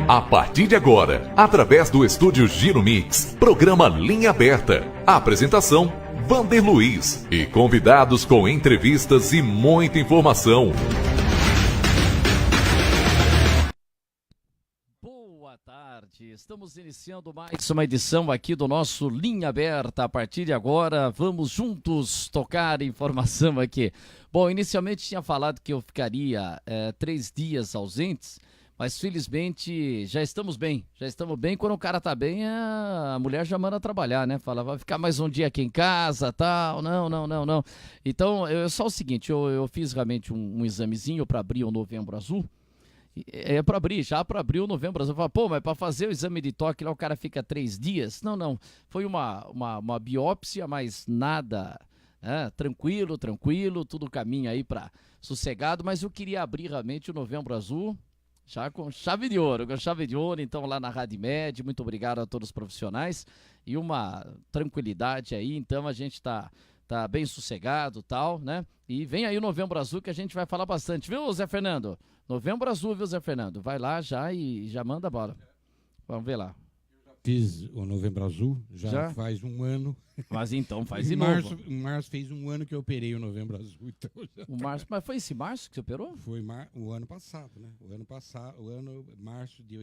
A partir de agora, através do estúdio Giro Mix, programa Linha Aberta. Apresentação, Vander Luiz. E convidados com entrevistas e muita informação. Boa tarde, estamos iniciando mais uma edição aqui do nosso Linha Aberta. A partir de agora, vamos juntos tocar informação aqui. Bom, inicialmente tinha falado que eu ficaria 3 dias ausentes, mas felizmente já estamos bem. Quando o cara tá bem, a mulher já manda trabalhar, né? Fala, vai ficar mais um dia aqui em casa, tal. Não. Então, é só o seguinte, eu fiz realmente um examezinho para abrir o Novembro Azul. Para abrir o Novembro Azul. Eu falo, pô, mas para fazer o exame de toque lá o cara fica 3 dias? Não. Foi uma biópsia, mas nada, né? Tranquilo, tudo caminho aí para sossegado, mas eu queria abrir realmente o Novembro Azul. Já com chave de ouro, então lá na Rádio Med, muito obrigado a todos os profissionais e uma tranquilidade aí, então a gente tá bem sossegado e tal, né? E vem aí o Novembro Azul que a gente vai falar bastante, viu, Zé Fernando? Novembro Azul, viu, Zé Fernando? Vai lá já e já manda a bola. Vamos ver lá. Fiz o Novembro Azul, já faz um ano. Mas então faz de novo. Em março fez um ano que eu operei o Novembro Azul. Então Mas foi esse março que você operou? Foi o ano passado, né? Março de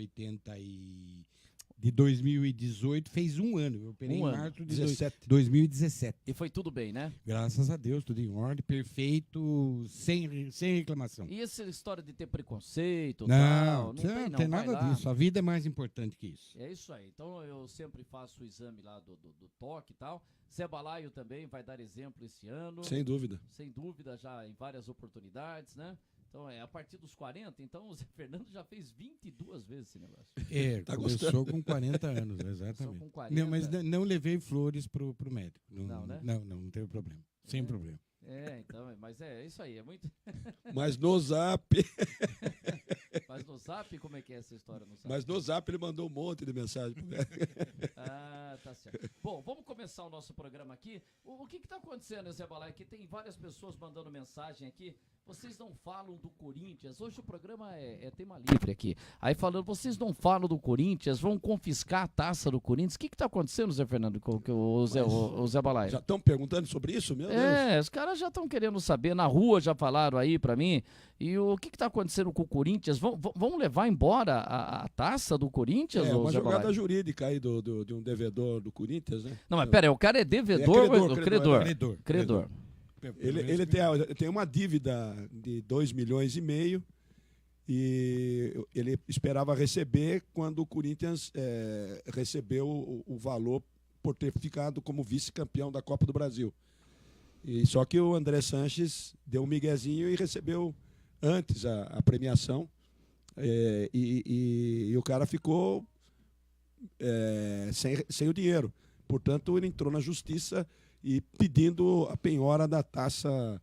2018 fez um ano. Eu operei em março de 2017. E foi tudo bem, né? Graças a Deus, tudo em ordem, perfeito, sem reclamação. E essa história de ter preconceito? Não tem nada disso. A vida é mais importante que isso. É isso aí. Então eu sempre faço o exame lá do toque e tal. Zé Balaio também vai dar exemplo esse ano. Sem dúvida, já em várias oportunidades, né? Então a partir dos 40, então o Zé Fernando já fez 22 vezes esse negócio. Começou com 40 anos, exatamente. Com 40. Não, mas não levei flores pro médico. Né? Não teve problema. Sem problema. Então, mas é isso aí, é muito... Mas no Zap... Mas no Zap, como é que é essa história no Zap? Mas no Zap ele mandou um monte de mensagem. Tá certo. Bom, vamos começar o nosso programa aqui. O que está acontecendo, Zé Balai? Que tem várias pessoas mandando mensagem aqui. Vocês não falam do Corinthians. Hoje o programa é tema livre aqui. Aí falando, vocês não falam do Corinthians, vão confiscar a taça do Corinthians. O que está acontecendo, Zé Fernando, com o Zé Balai? Já estão perguntando sobre isso, meu Deus? Os caras já estão querendo saber. Na rua já falaram aí para mim. E o que está acontecendo com o Corinthians? Vão levar embora a taça do Corinthians? Uma jogada jurídica aí de um devedor do Corinthians, né? Não, mas pera, o cara é devedor ou credor? Ele tem uma dívida de 2,5 milhões e ele esperava receber quando o Corinthians recebeu o valor por ter ficado como vice-campeão da Copa do Brasil. E só que o André Sanches deu um miguezinho e recebeu antes a premiação e o cara ficou sem o dinheiro. Portanto, ele entrou na justiça e pedindo a penhora da taça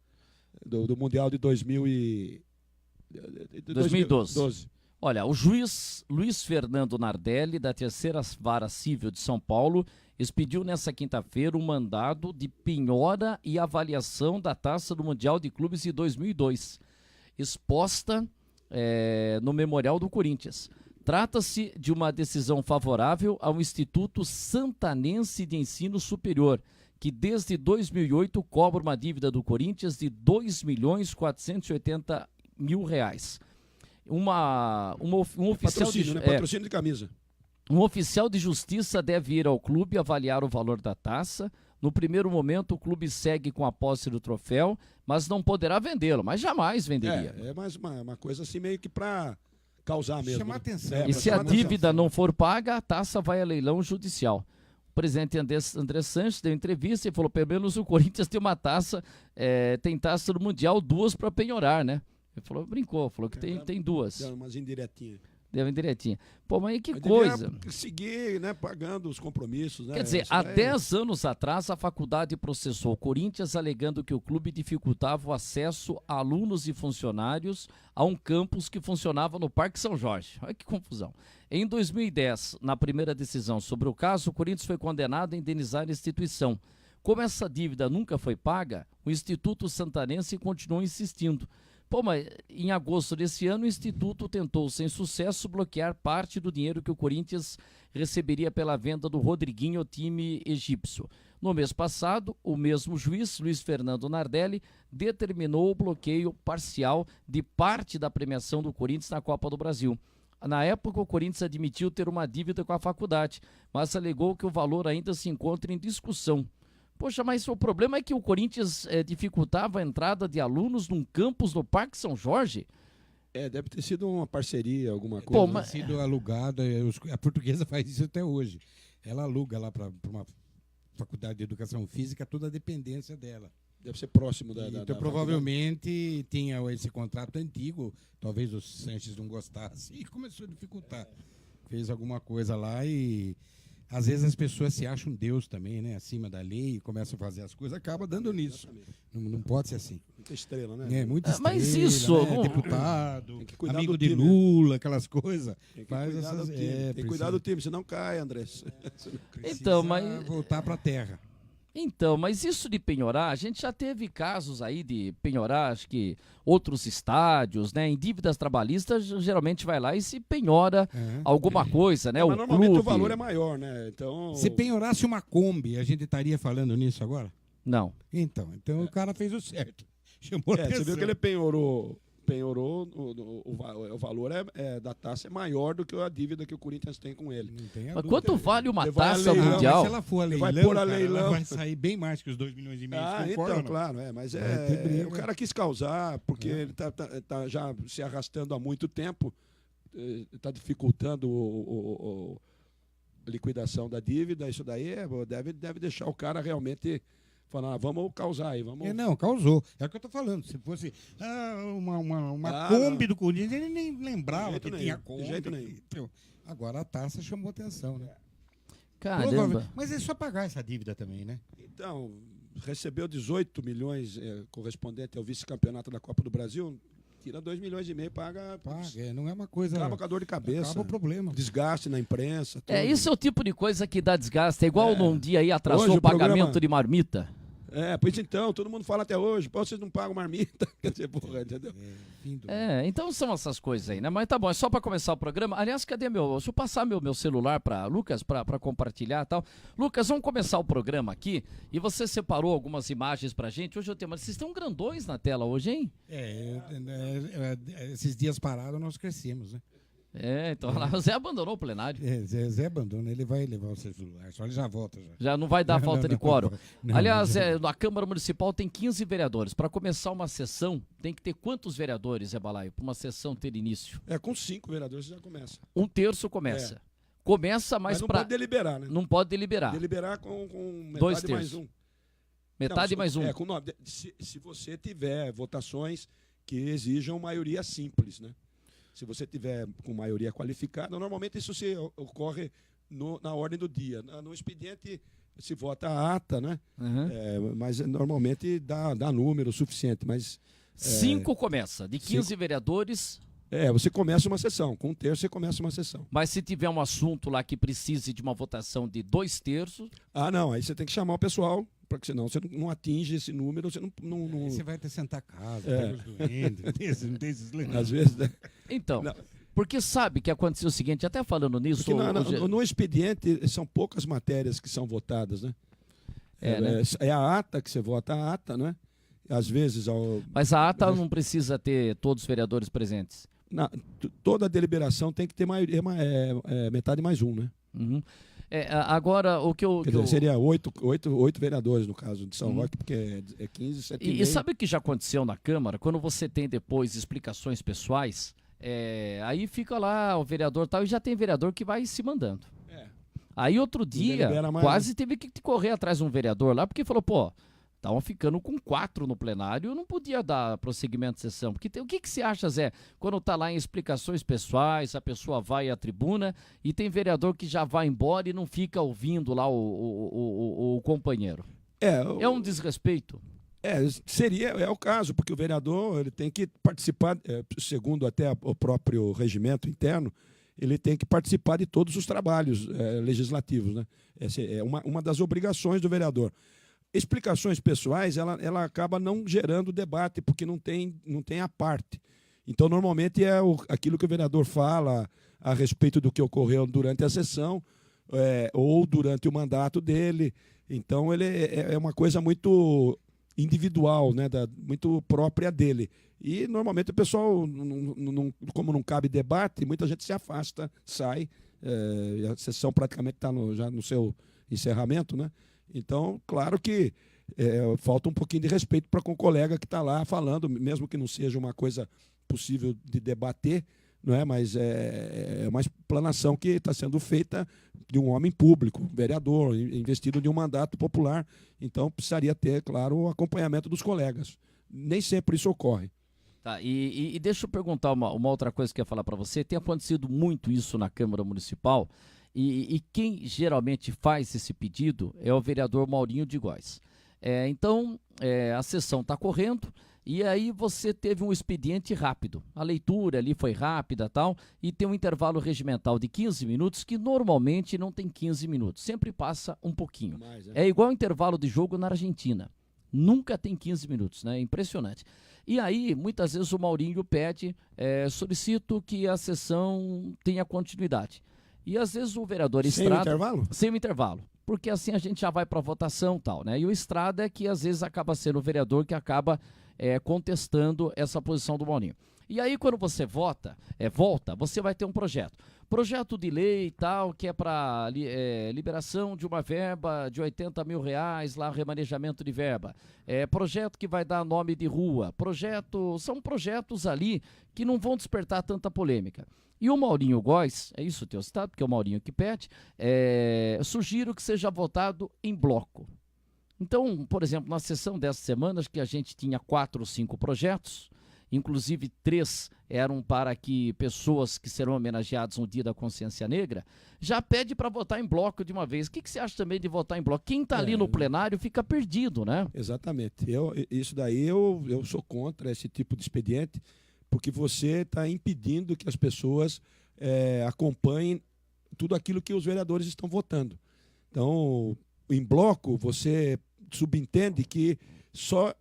do Mundial de 2012. Olha, o juiz Luiz Fernando Nardelli, da Terceira Vara Civil de São Paulo, expediu nesta quinta-feira um mandado de penhora e avaliação da taça do Mundial de Clubes de 2002, exposta no Memorial do Corinthians. Trata-se de uma decisão favorável ao Instituto Santanense de Ensino Superior, que desde 2008 cobra uma dívida do Corinthians de R$ 2.480.000. Patrocínio de camisa. Um oficial de justiça deve ir ao clube avaliar o valor da taça. No primeiro momento, o clube segue com a posse do troféu, mas não poderá vendê-lo, mas jamais venderia. É mais uma coisa assim meio que para causar mesmo. Chamar atenção. E se a dívida não for paga, a taça vai a leilão judicial. O presidente André Sanches deu entrevista e falou, pelo menos o Corinthians tem uma taça, tem taça do Mundial, 2 para penhorar, né? Ele brincou, falou que tem 2. Deu umas indiretinhas. Deu indiretinha. Pô, mas que coisa. Seguir, né, pagando os compromissos. Né? Quer dizer, há 10 anos atrás, a faculdade processou o Corinthians alegando que o clube dificultava o acesso a alunos e funcionários a um campus que funcionava no Parque São Jorge. Olha que confusão. Em 2010, na primeira decisão sobre o caso, o Corinthians foi condenado a indenizar a instituição. Como essa dívida nunca foi paga, o Instituto Santanense continuou insistindo. Pô, mas em agosto desse ano, o Instituto tentou, sem sucesso, bloquear parte do dinheiro que o Corinthians receberia pela venda do Rodriguinho ao time egípcio. No mês passado, o mesmo juiz, Luiz Fernando Nardelli, determinou o bloqueio parcial de parte da premiação do Corinthians na Copa do Brasil. Na época, o Corinthians admitiu ter uma dívida com a faculdade, mas alegou que o valor ainda se encontra em discussão. Poxa, mas o problema é que o Corinthians dificultava a entrada de alunos num campus no Parque São Jorge? Deve ter sido uma parceria, alguma coisa. Pô, mas... sido alugada, a Portuguesa faz isso até hoje. Ela aluga lá para uma faculdade de educação física toda a dependência dela. Deve ser próximo da então, provavelmente tinha esse contrato antigo, talvez o Sanches não gostasse e começou a dificultar. Fez alguma coisa lá e às vezes as pessoas se acham Deus também, né? Acima da lei, e começam a fazer as coisas, acaba dando nisso. Não pode ser assim. Muita estrela, né? Muita estrela, mas isso, né? Deputado, amigo de time, Lula, aquelas coisas. Tem que cuidar do time, senão cai, André. Então, mas voltar para a terra. Então, mas isso de penhorar, a gente já teve casos aí de penhorar, acho que outros estádios, né? Em dívidas trabalhistas, geralmente vai lá e se penhora alguma coisa, né? Mas normalmente o valor é maior, né? Então... Se penhorasse uma Kombi, a gente estaria falando nisso agora? Não. Então o cara fez o certo. Chamou atenção. Você viu que ele penhorou o valor da taça é maior do que a dívida que o Corinthians tem com ele. Mas quanto vale uma taça mundial? Mas se ela for a leilão, ela vai sair bem mais que os 2,5 milhões. Então, claro, mas o cara quis causar, porque ele tá já se arrastando há muito tempo, está dificultando a liquidação da dívida, isso daí deve deixar o cara realmente... Falar, vamos causar aí, vamos... Não, causou. É o que eu estou falando. Se fosse uma Kombi do Corinthians, ele nem lembrava que tinha Kombi. De jeito nenhum. Agora a taça chamou atenção, né? Caramba. Mas é só pagar essa dívida também, né? Então, recebeu 18 milhões correspondente ao vice-campeonato da Copa do Brasil, tira 2,5 milhões, paga. Não é uma coisa... Acaba com a dor de cabeça. Acaba o problema. Desgaste na imprensa. Tudo. Isso é o tipo de coisa que dá desgaste. É igual num dia aí atrasou o pagamento de marmita. Pois então, todo mundo fala até hoje, vocês não pagam marmita, quer dizer, porra, entendeu? Então são essas coisas aí, né? Mas tá bom, é só para começar o programa. Aliás, cadê deixa eu passar meu celular para Lucas, para compartilhar e tal. Lucas, vamos começar o programa aqui, e você separou algumas imagens pra gente. Hoje eu tenho, mas vocês estão grandões na tela hoje, hein? Esses dias parados nós crescemos, né? Então lá, o Zé abandonou o plenário. Zé abandona, ele vai levar o seu celular, só ele já volta. Já não vai dar falta de quórum. Aliás, a Câmara Municipal tem 15 vereadores. Para começar uma sessão, tem que ter quantos vereadores, Zé Balaio, para uma sessão ter início? Com 5 vereadores já começa. 1/3 começa. Começa, mas não pode deliberar, né? Não pode deliberar. Deliberar com metade 2/3. mais um. Metade mais um. Se você tiver votações que exijam maioria simples, né? Se você tiver com maioria qualificada, normalmente isso ocorre na ordem do dia. No expediente se vota a ata, né? Mas normalmente dá número suficiente. Mas 5 começa, de 15 vereadores. Você começa uma sessão. Com 1/3 você começa uma sessão. Mas se tiver um assunto lá que precise de uma votação de 2/3... não, aí você tem que chamar o pessoal, porque senão você não atinge esse número, você não... Você vai ter que sentar a casa, pega os doentes, não tem esses lenços. Às vezes, né? Então, porque sabe que aconteceu o seguinte, até falando nisso... No expediente são poucas matérias que são votadas, né? Né? É a ata que você vota, a ata, né? Às vezes... Mas a ata não precisa ter todos os vereadores presentes. Toda a deliberação tem que ter maioria, metade mais um, né? Uhum. Agora, o que eu... Quer dizer, seria 8 vereadores, no caso de São Roque, porque é 15, 7 e sabe o que já aconteceu na Câmara? Quando você tem depois explicações pessoais, aí fica lá o vereador tal, e já tem vereador que vai se mandando. Aí outro dia, quase teve que correr atrás de um vereador lá, porque falou, estavam ficando com 4 no plenário, não podia dar prosseguimento de sessão. Porque o que você acha, Zé, quando está lá em explicações pessoais, a pessoa vai à tribuna e tem vereador que já vai embora e não fica ouvindo lá o companheiro? É um desrespeito? É o caso, porque o vereador ele tem que participar, segundo até o próprio regimento interno, ele tem que participar de todos os trabalhos legislativos, né? Essa é uma das obrigações do vereador. explicações pessoais, ela acaba não gerando debate, porque não tem a parte. Então, normalmente, aquilo que o vereador fala a respeito do que ocorreu durante a sessão ou durante o mandato dele. Então, ele é uma coisa muito individual, né, muito própria dele. E, normalmente, o pessoal, como não cabe debate, muita gente se afasta, sai. A sessão praticamente está já no seu encerramento, né? Então, claro que falta um pouquinho de respeito para com o colega que está lá falando, mesmo que não seja uma coisa possível de debater, não é? Mas é uma explanação que está sendo feita de um homem público, vereador, investido de um mandato popular. Então, precisaria ter, claro, o acompanhamento dos colegas. Nem sempre isso ocorre. Tá, e deixa eu perguntar uma outra coisa que eu ia falar para você. Tem acontecido muito isso na Câmara Municipal e quem geralmente faz esse pedido é o vereador Maurinho de Góes. Então, a sessão está correndo e aí você teve um expediente rápido. A leitura ali foi rápida tal, e tem um intervalo regimental de 15 minutos que normalmente não tem 15 minutos. Sempre passa um pouquinho. É igual o intervalo de jogo na Argentina. Nunca tem 15 minutos, né? Impressionante. E aí, muitas vezes o Maurinho pede, solicito que a sessão tenha continuidade. E às vezes o vereador Estrada... Sem o intervalo? Sem o intervalo. Porque assim a gente já vai para a votação e tal, né? E o Estrada é que às vezes acaba sendo o vereador que acaba contestando essa posição do Maurinho. E aí quando você volta, você vai ter um projeto de lei e tal, que é para liberação de uma verba de R$80 mil, lá, remanejamento de verba. Projeto que vai dar nome de rua. São projetos ali que não vão despertar tanta polêmica. E o Maurinho Góes, é isso o teu citado, porque é o Maurinho que pede, sugiro que seja votado em bloco. Então, por exemplo, na sessão dessa semana, acho que a gente tinha 4 ou 5 projetos, inclusive 3 eram para que pessoas que serão homenageadas no Dia da Consciência Negra, já pede para votar em bloco de uma vez. O que você acha também de votar em bloco? Quem está ali no plenário fica perdido, né? Exatamente. Isso daí eu sou contra esse tipo de expediente, porque você está impedindo que as pessoas acompanhem tudo aquilo que os vereadores estão votando. Então, em bloco, você subentende que só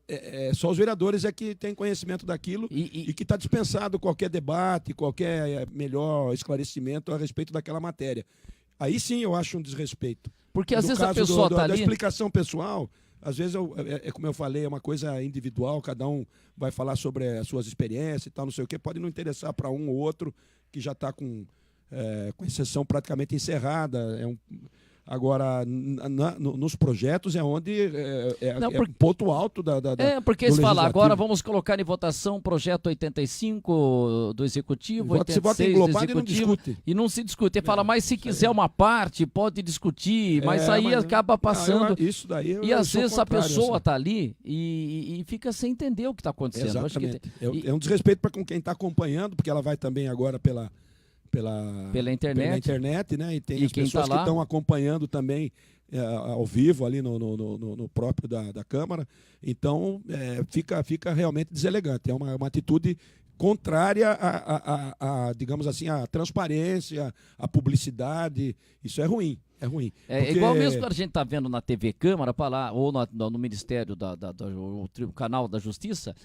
os vereadores é que têm conhecimento daquilo e que está dispensado qualquer debate, qualquer melhor esclarecimento a respeito daquela matéria. Aí sim eu acho um desrespeito. Porque às vezes a pessoa está ali... Da explicação pessoal, às vezes, como eu falei, é uma coisa individual, cada um vai falar sobre as suas experiências e tal, não sei o quê, pode não interessar para um ou outro que já está com a sessão praticamente encerrada. Agora, nos projetos é onde o ponto alto da porque eles falam, agora vamos colocar em votação projeto 85 do Executivo, 86 do Executivo, e não se discute. Ele fala, mas se quiser uma parte, pode discutir, mas aí acaba passando. Isso daí e às vezes a pessoa está ali e fica sem entender o que está acontecendo. Exatamente. É um desrespeito para com quem está acompanhando, porque ela vai também agora pela internet, né? E tem as pessoas que estão acompanhando também ao vivo ali no próprio da Câmara. Então, fica realmente deselegante. É uma atitude contrária digamos assim, à transparência, à publicidade. Isso é ruim. É ruim. É igual mesmo que a gente está vendo na TV Câmara, ou no Ministério, o canal da Justiça,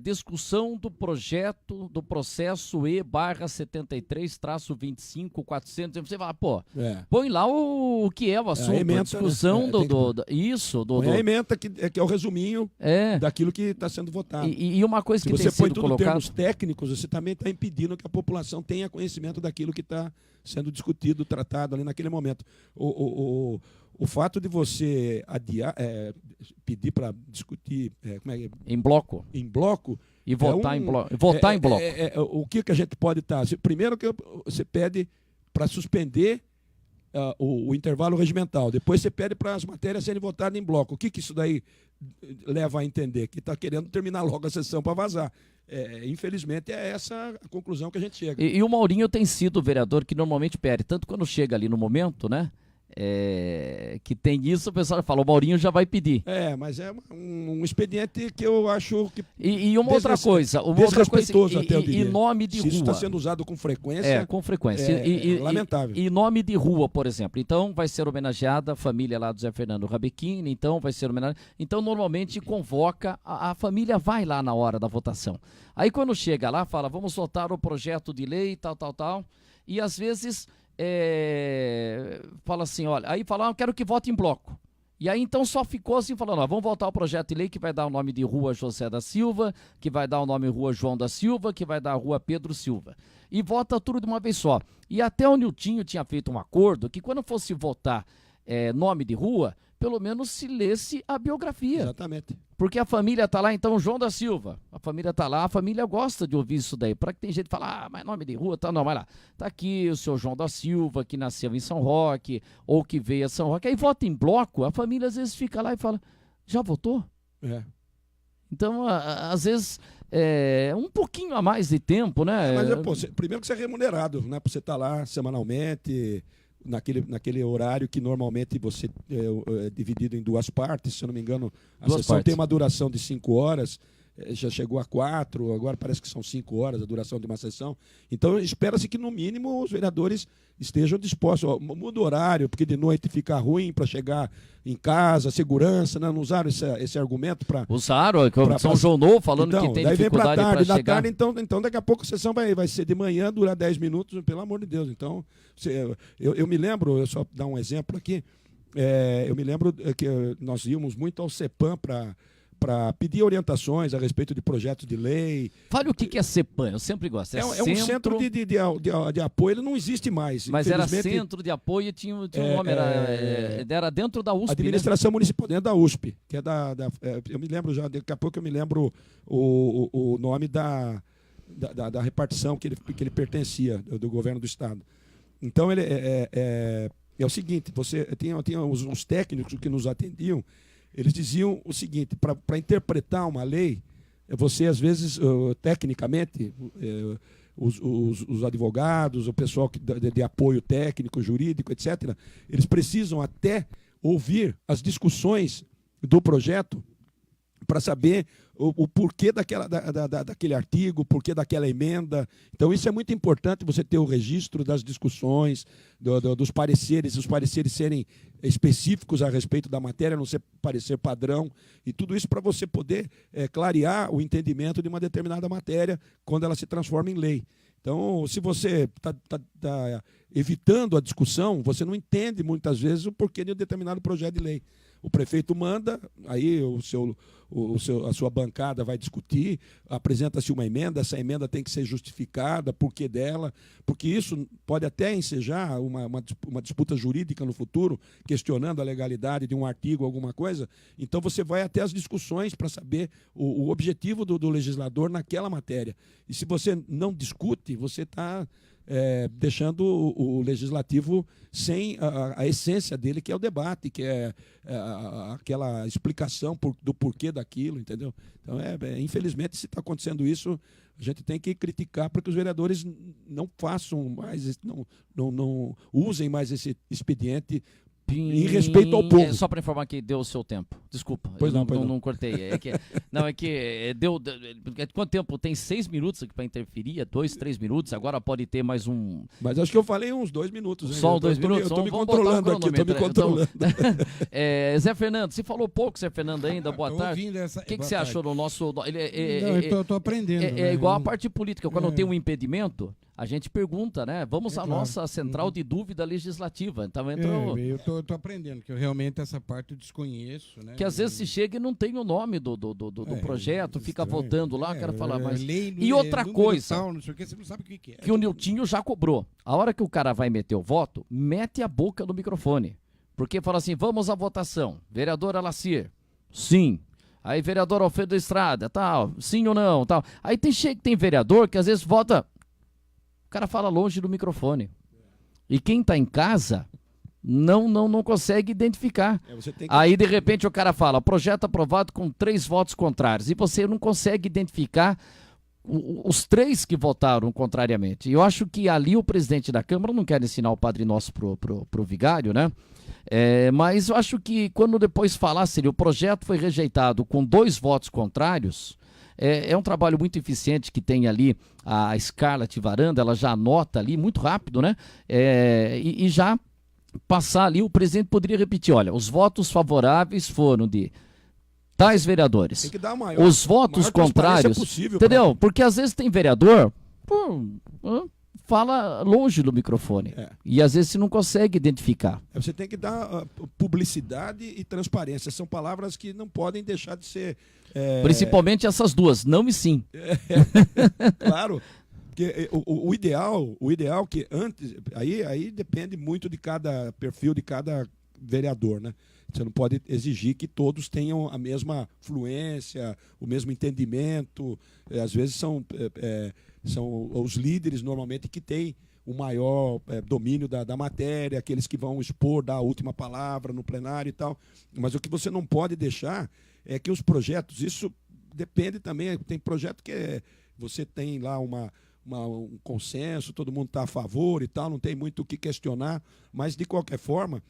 discussão do projeto do processo E/73-25-400. Você fala, põe lá o que é o assunto, ementa, a discussão né? A ementa que é o resuminho daquilo que está sendo votado. E uma coisa que tem sido colocada... Se você põe tudo em termos técnicos, você também está impedindo que a população tenha conhecimento daquilo que está sendo discutido, tratado ali naquele momento. O fato de você adiar, pedir para discutir em bloco e votar em bloco. O que a gente pode estar? Primeiro que você pede para suspender o intervalo regimental. Depois você pede para as matérias serem votadas em bloco. O que isso daí leva a entender? Que está querendo terminar logo a sessão para vazar. Infelizmente, é essa a conclusão que a gente chega. E o Maurinho tem sido o vereador que normalmente pede, tanto quando chega ali no momento, né? que tem isso, o pessoal fala, o Maurinho já vai pedir. Mas é um expediente que eu acho que... E uma outra coisa... Desrespeitoso até, eu diria. E nome de Se rua. isso está sendo usado com frequência... Com frequência. Lamentável. E nome de rua, por exemplo. Então, vai ser homenageada a família lá do Zé Fernando Rabechini, então vai ser homenageada... Então, normalmente, convoca, a família vai lá na hora da votação. Aí, quando chega lá, fala, vamos votar o projeto de lei, tal, e às vezes... fala assim, olha, aí fala, eu quero que vote em bloco. E aí então só ficou assim falando, ó, vamos votar o projeto de lei que vai dar o nome de Rua José da Silva, que vai dar o nome Rua João da Silva, que vai dar a Rua Pedro Silva. E vota tudo de uma vez só. E até o Niltinho tinha feito um acordo que quando fosse votar nome de rua, pelo menos se lesse a biografia. Exatamente. Porque a família tá lá, então, João da Silva. A família tá lá, a família gosta de ouvir isso daí. Para que tem gente que fala, mas nome de rua, tá, não, vai lá. Tá aqui o seu João da Silva, que nasceu em São Roque, ou que veio a São Roque. Aí vota em bloco, a família às vezes fica lá e fala, já votou? Então, às vezes, um pouquinho a mais de tempo, né? Primeiro que você é remunerado, né? Pra você estar lá semanalmente... Naquele horário que normalmente você é dividido em 2 partes, se eu não me engano, a sessão tem uma duração de 5 horas, já chegou a 4, agora parece que são 5 horas a duração de uma sessão. Então, espera-se que, no mínimo, os vereadores estejam dispostos. Muda o horário, porque de noite fica ruim para chegar em casa, segurança, né? Não usaram esse argumento para... Usaram, São João Novo falando que tem dificuldade para chegar. Tarde, então daqui a pouco a sessão vai ser de manhã, durar 10 minutos, pelo amor de Deus. Então, eu me lembro, eu só dar um exemplo aqui, eu me lembro que nós íamos muito ao CEPAM para pedir orientações a respeito de projetos de lei. Fale o que é CEPAM, eu sempre gosto. É um centro de apoio, ele não existe mais. Mas era centro de apoio e tinha um nome, era dentro da USP. Administração Municipal, dentro da USP, que eu me lembro já, daqui a pouco eu me lembro o nome da repartição que ele pertencia, do governo do Estado. Então, ele é o seguinte, você tinha os técnicos que nos atendiam. Eles diziam o seguinte, para interpretar uma lei, você, às vezes, tecnicamente, os advogados, o pessoal de apoio técnico, jurídico, etc., eles precisam até ouvir as discussões do projeto para saber o porquê daquele artigo, o porquê daquela emenda. Então, isso é muito importante, você ter o registro das discussões, dos pareceres, os pareceres serem específicos a respeito da matéria, não ser parecer padrão, e tudo isso para você poder clarear o entendimento de uma determinada matéria quando ela se transforma em lei. Então, se você está evitando a discussão, você não entende muitas vezes o porquê de um determinado projeto de lei. O prefeito manda, aí a sua bancada vai discutir, apresenta-se uma emenda, essa emenda tem que ser justificada, porquê dela, porque isso pode até ensejar uma disputa jurídica no futuro, questionando a legalidade de um artigo, alguma coisa. Então você vai até as discussões para saber o objetivo do legislador naquela matéria. E se você não discute, você está... deixando o legislativo sem a essência dele, que é o debate, que é aquela explicação do porquê daquilo, entendeu? Então, infelizmente, se está acontecendo isso, a gente tem que criticar para que os vereadores não façam mais, não usem mais esse expediente em respeito ao povo. Só para informar que deu o seu tempo. Desculpa, pois não cortei. Deu quanto tempo? Tem 6 minutos aqui para interferir, 2, 3 minutos, agora pode ter mais um... Mas acho que eu falei uns 2 minutos. Hein? Só 2 minutos? Eu estou me controlando aqui, Zé Fernando, você falou pouco, Zé Fernando, ainda, boa tarde. O que você achou do nosso... eu estou aprendendo. É igual a parte política, quando tem um impedimento, a gente pergunta, né? Vamos à nossa central de dúvida legislativa. Então eu estou aprendendo, que eu realmente essa parte eu desconheço, né? Que às vezes se chega e não tem o nome do projeto, fica votando lá, o cara fala mais. E outra coisa, tal, não sei o que, você não sabe o que é. Que o Niltinho já cobrou. A hora que o cara vai meter o voto, mete a boca no microfone. Porque fala assim, vamos à votação. Vereador Alacir, sim. Aí vereador Alfredo Estrada, tal, sim ou não, tal. Aí tem vereador que às vezes vota... O cara fala longe do microfone. E quem está em casa não consegue identificar. Aí, de repente, o cara fala, projeto aprovado com 3 votos contrários. E você não consegue identificar os 3 que votaram contrariamente. E eu acho que ali o presidente da Câmara não quer ensinar o Padre Nosso pro vigário, né? Mas eu acho que quando depois falasse o projeto foi rejeitado com 2 votos contrários, é um trabalho muito eficiente que tem ali a Scarlett Varanda, ela já anota ali muito rápido, né? E já passar ali, o presidente poderia repetir, olha, os votos favoráveis foram de tais vereadores. Tem que dar os votos contrários, possível, entendeu? Porque às vezes tem vereador, fala longe do microfone. E às vezes você não consegue identificar. Você tem que dar publicidade e transparência. São palavras que não podem deixar de ser... Principalmente essas duas, não e sim. Claro. Porque o ideal que antes... Aí depende muito de cada perfil, de cada vereador, né? Você não pode exigir que todos tenham a mesma fluência, o mesmo entendimento. Às vezes são os líderes, normalmente, que têm o maior domínio da matéria, aqueles que vão expor, dar a última palavra no plenário e tal. Mas o que você não pode deixar é que os projetos, isso depende também, tem projeto que você tem lá um consenso, todo mundo está a favor e tal, não tem muito o que questionar, mas, de qualquer forma,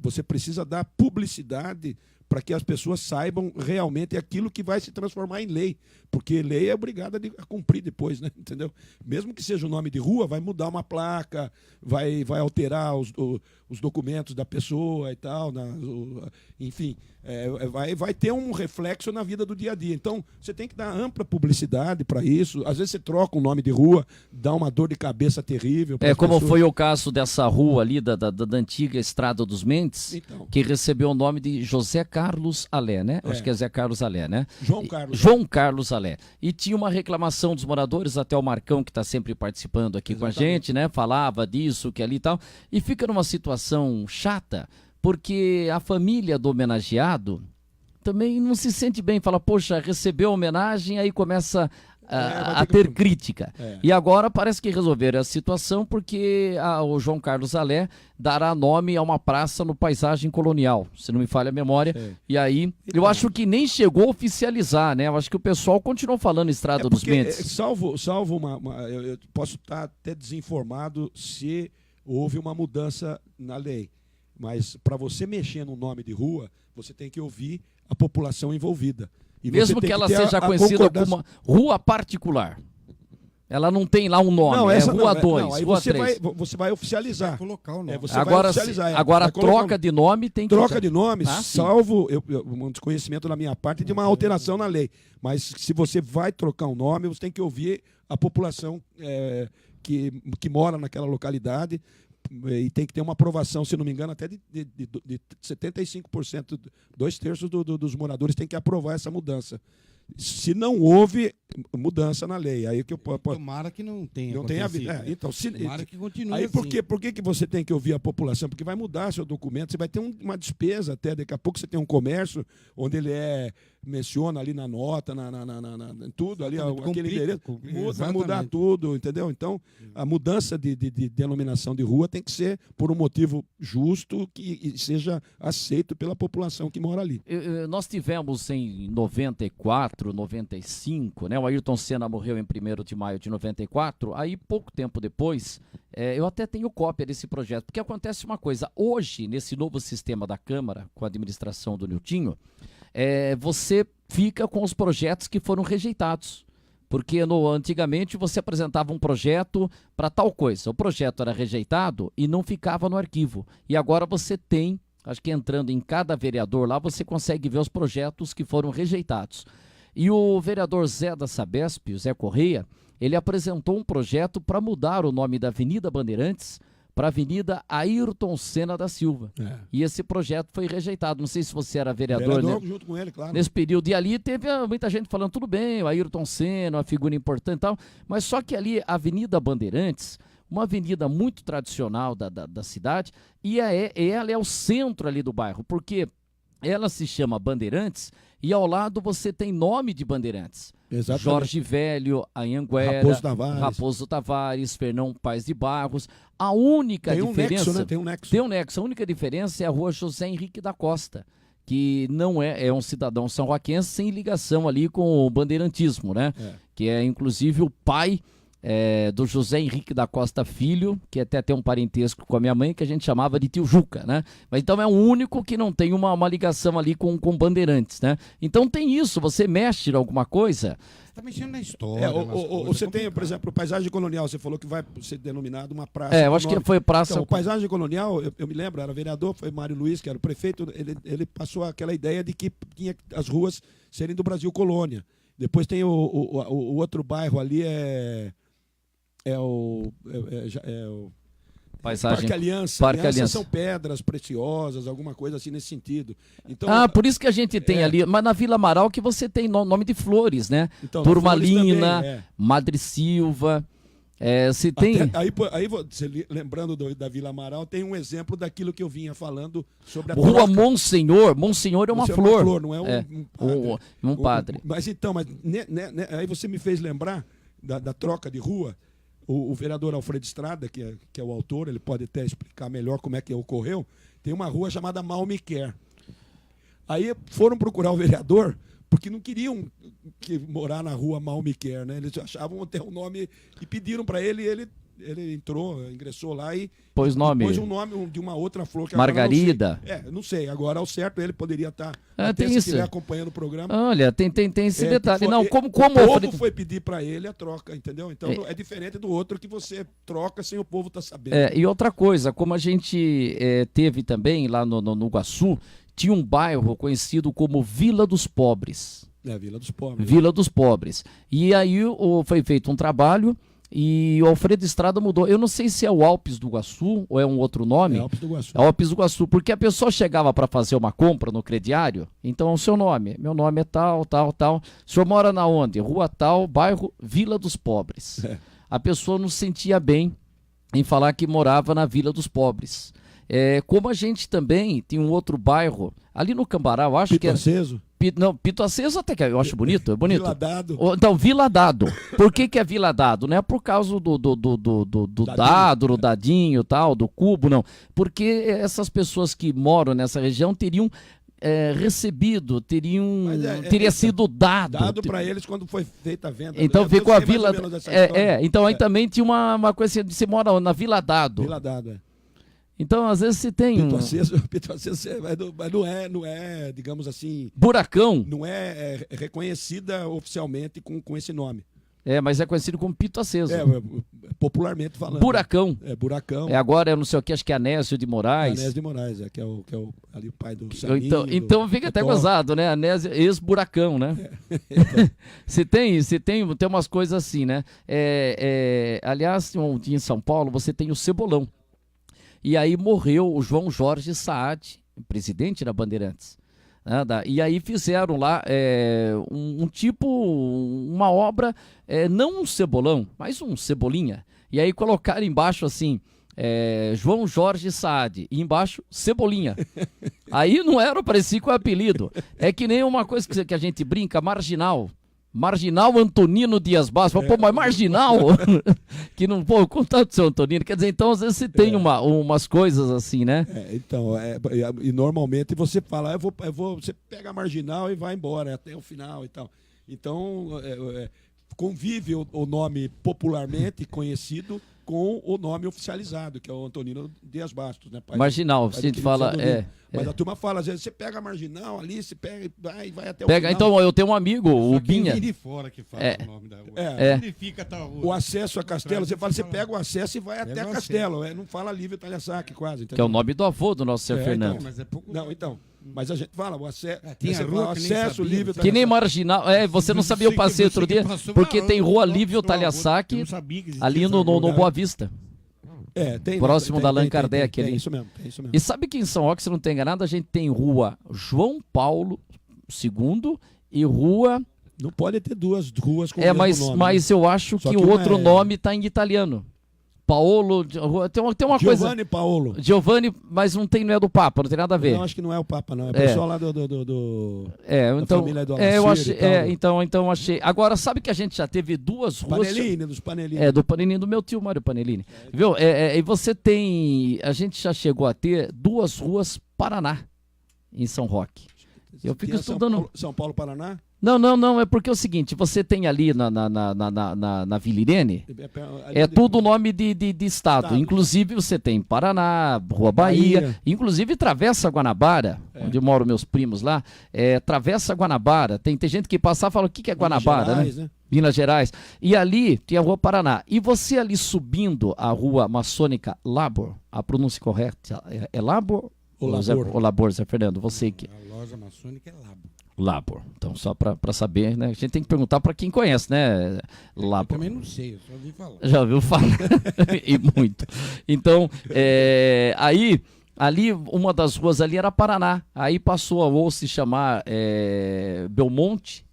você precisa dar publicidade para que as pessoas saibam realmente aquilo que vai se transformar em lei, porque lei é obrigada a cumprir depois, né? Entendeu? Mesmo que seja o nome de rua, vai mudar uma placa, vai alterar os documentos da pessoa e tal, enfim, vai ter um reflexo na vida do dia a dia. Então, você tem que dar ampla publicidade para isso. Às vezes você troca um nome de rua, dá uma dor de cabeça terrível. Como pessoas. Foi o caso dessa rua ali, da antiga Estrada dos Mendes, então, que recebeu o nome de José Carlos Alé, né? Acho que é Zé Carlos Alé, né? João Carlos Alé. E tinha uma reclamação dos moradores, até o Marcão, que está sempre participando aqui com a gente, né? Falava disso, que ali e tal. E fica numa situação chata, porque a família do homenageado também não se sente bem. Fala, poxa, recebeu a homenagem, aí começa a ter crítica. E agora parece que resolveram a situação porque o João Carlos Alé dará nome a uma praça no Paisagem Colonial, se não me falha a memória. E aí, eu acho que nem chegou a oficializar, né? Eu acho que o pessoal continuou falando Estrada dos Mendes. Salvo eu posso estar até desinformado se houve uma mudança na lei. Mas para você mexer no nome de rua, você tem que ouvir a população envolvida. E mesmo que ela seja conhecida como uma rua particular. Ela não tem lá um nome, Rua 2, Rua 3. Você vai oficializar. Vai colocar o nome. Agora troca de nome tem que... Troca de nome, salvo um desconhecimento da minha parte de uma alteração na lei. Mas se você vai trocar um nome, você tem que ouvir a população que mora naquela localidade. E tem que ter uma aprovação, se não me engano, até de 75%, 2/3 dos moradores tem que aprovar essa mudança. Se não houve mudança na lei, aí que eu tomara que não tenha. Não tenha havido. Então, tomara que continue. Aí por que você tem que ouvir a população? Porque vai mudar seu documento, você vai ter uma despesa até, daqui a pouco você tem um comércio onde ele menciona ali na nota, tudo ali, aquele endereço, vai mudar tudo, entendeu? Então, a mudança de denominação de rua tem que ser por um motivo justo que seja aceito pela população que mora ali. Nós tivemos em 94, 95, né? O Ayrton Senna morreu em 1º de maio de 94, aí pouco tempo depois, eu até tenho cópia desse projeto, porque acontece uma coisa, hoje, nesse novo sistema da Câmara, com a administração do Niltinho, você fica com os projetos que foram rejeitados. Porque antigamente você apresentava um projeto para tal coisa. O projeto era rejeitado e não ficava no arquivo. E agora você tem, acho que entrando em cada vereador lá, você consegue ver os projetos que foram rejeitados. E o vereador Zé da Sabesp, o Zé Correia, ele apresentou um projeto para mudar o nome da Avenida Bandeirantes para a Avenida Ayrton Senna da Silva. E esse projeto foi rejeitado. Não sei se você era vereador, né? Junto com ele, claro. Nesse período. E ali teve muita gente falando, tudo bem, o Ayrton Senna, uma figura importante e tal, mas só que ali, a Avenida Bandeirantes, uma avenida muito tradicional da cidade, e ela é o centro ali do bairro, porque ela se chama Bandeirantes e ao lado você tem nome de Bandeirantes. Exatamente. Jorge Velho, Anhanguera, Raposo Tavares, Fernão Paes de Barros. A única diferença... Nexo, né? Tem um nexo. Tem um nexo. A única diferença é a rua José Henrique da Costa, que não é um cidadão são-roquense sem ligação ali com o bandeirantismo, né? que é inclusive o pai do José Henrique da Costa Filho, que até tem um parentesco com a minha mãe, que a gente chamava de tio Juca, né? Mas então é o único que não tem uma ligação ali com Bandeirantes, né? Então tem isso, você mexe em alguma coisa... Está mexendo na história. Você tem, por exemplo, Paisagem Colonial, você falou que vai ser denominado uma praça. Eu acho que foi praça... Então, o Paisagem Colonial, eu me lembro, era vereador, foi Mário Luiz, que era o prefeito, ele passou aquela ideia de que tinha as ruas serem do Brasil Colônia. Depois tem o outro bairro ali, Paisagem. Parque Aliança. Parque Aliança são pedras preciosas, alguma coisa assim nesse sentido. Então, por isso que a gente tem ali, mas na Vila Amaral que você tem nome de flores, né? Então, Turmalina, também, Madre Silva, se tem... Aí você, lembrando da Vila Amaral, tem um exemplo daquilo que eu vinha falando sobre a Rua troca. Monsenhor é uma flor. Não é um padre. Mas aí você me fez lembrar da troca de rua. O vereador Alfredo Estrada, que é o autor, ele pode até explicar melhor como é que ocorreu, tem uma rua chamada Malmiquer. Aí foram procurar o vereador, porque não queriam morar na rua Malmiquer, né? Eles achavam até o nome e pediram para ele, ele ingressou lá e pôs um nome de uma outra flor. Que Margarida. Não sei. Agora, ao certo, ele poderia estar tem se isso. estiver acompanhando o programa. Olha, tem esse detalhe. O povo foi pedir para ele a troca, entendeu? Então é diferente do outro que você troca sem o povo estar sabendo. E outra coisa, como a gente teve também lá no Iguaçu, tinha um bairro conhecido como Vila dos Pobres. Vila dos Pobres. Vila dos Pobres. E aí foi feito um trabalho e o Alfredo Estrada mudou. Eu não sei se é o Alpes do Iguaçu ou é um outro nome. É Alpes do Iguaçu. Alpes do Iguaçu, porque a pessoa chegava para fazer uma compra no crediário, então o seu nome, meu nome é tal, tal, tal. O senhor mora na onde? Rua tal, bairro Vila dos Pobres. A pessoa não se sentia bem em falar que morava na Vila dos Pobres. Como a gente também tem um outro bairro, ali no Cambará, eu acho que é... Aceso? Não, Pito Aceso até que eu acho bonito, é bonito. Vila Dado. Então, Vila Dado. Por que é Vila Dado? Não é por causa do dado, do dadinho e tal, do cubo, não. Porque essas pessoas que moram nessa região teriam recebido, teria sido dado para eles quando foi feita a venda. Então ficou a Vila... Então aí também tinha uma coisa assim, você mora na Vila Dado. Vila Dado, Então, às vezes, se tem Pito Aceso, mas não é, digamos assim... Buracão. Não é reconhecida oficialmente com esse nome. Mas é conhecido como Pito Aceso. Popularmente falando. Buracão. Buracão. Agora, eu não sei o que, acho que é Anésio de Moraes. Anésio de Moraes, que é ali o pai do Saninho, então fica até gozado, né? Anésio, ex-buracão, né? Se tem umas coisas assim, né? Aliás, em São Paulo, você tem o Cebolão. E aí morreu o João Jorge Saad, presidente da Bandeirantes. E aí fizeram lá uma obra, não um cebolão, mas um cebolinha. E aí colocaram embaixo assim, João Jorge Saad, e embaixo Cebolinha. Aí não era parecido com o apelido. É que nem uma coisa que a gente brinca, Marginal Antonino Dias Bastos. Mas Marginal? Que não, contato do seu Antonino. Quer dizer, então às vezes você tem umas coisas assim, né? E normalmente você fala, você pega a Marginal e vai embora até o final e tal. Então, convive o nome popularmente conhecido com o nome oficializado, que é o Antonino Dias Bastos, né? Marginal, a gente fala... Mas a turma fala, às vezes, você pega a Marginal ali, você pega e vai até o final. Então, eu tenho um amigo, o Binha... Quem de fora que fala o nome da rua. Onde fica tal rua? O acesso a Castelo, você pega o acesso e vai até Castelo. Não fala Lívio Talhasac quase. Entendeu? Que é o nome do avô do nosso Sr. Fernando. Mas a gente fala, o acesso... Tem a rua acesso Lívio Talhasac. Que nem Marginal... você não sabia, eu passei outro dia, porque tem rua Lívio Talhasac ali no Boa Vista. Próximo da Allan Kardec ali. É isso mesmo. E sabe que em São Roque, se não tem enganado, a gente tem rua João Paulo II e rua... Não pode ter duas ruas com o mesmo nome. Mas eu acho que o outro nome está em italiano. Paolo, tem uma coisa... Giovanni Paolo. Giovanni, mas não é do Papa, não tem nada a ver. Não, acho que não é o Papa, não. É o pessoal lá da família do eu Alacir achei, então achei. Agora, sabe que a gente já teve duas ruas... Dos Panellini. Do Panellini, do meu tio Mário Panellini. Viu? E você tem... A gente já chegou a ter duas ruas Paraná, em São Roque. Eu fico estudando... São Paulo, Paraná? Não, é porque é o seguinte, você tem ali na Vila Irene, é tudo nome de estado. Inclusive você tem Paraná, Rua Bahia, inclusive Travessa Guanabara, onde moram meus primos lá, Travessa Guanabara. Tem gente que passa e fala, o que é Guanabara, Minas Gerais, né? Minas Gerais. E ali tem a Rua Paraná. E você ali subindo a Rua Maçônica Labor, a pronúncia correta é Labor ou Labor, Zé Fernando? Você que... A loja maçônica é Labor. Labor. Então, só para saber, né? A gente tem que perguntar para quem conhece, né? Labor. Eu também não sei, eu só ouvi falar. Já ouviu falar? E muito. Então, aí, ali, uma das ruas ali era Paraná. Aí passou a ou se chamar Belmonte,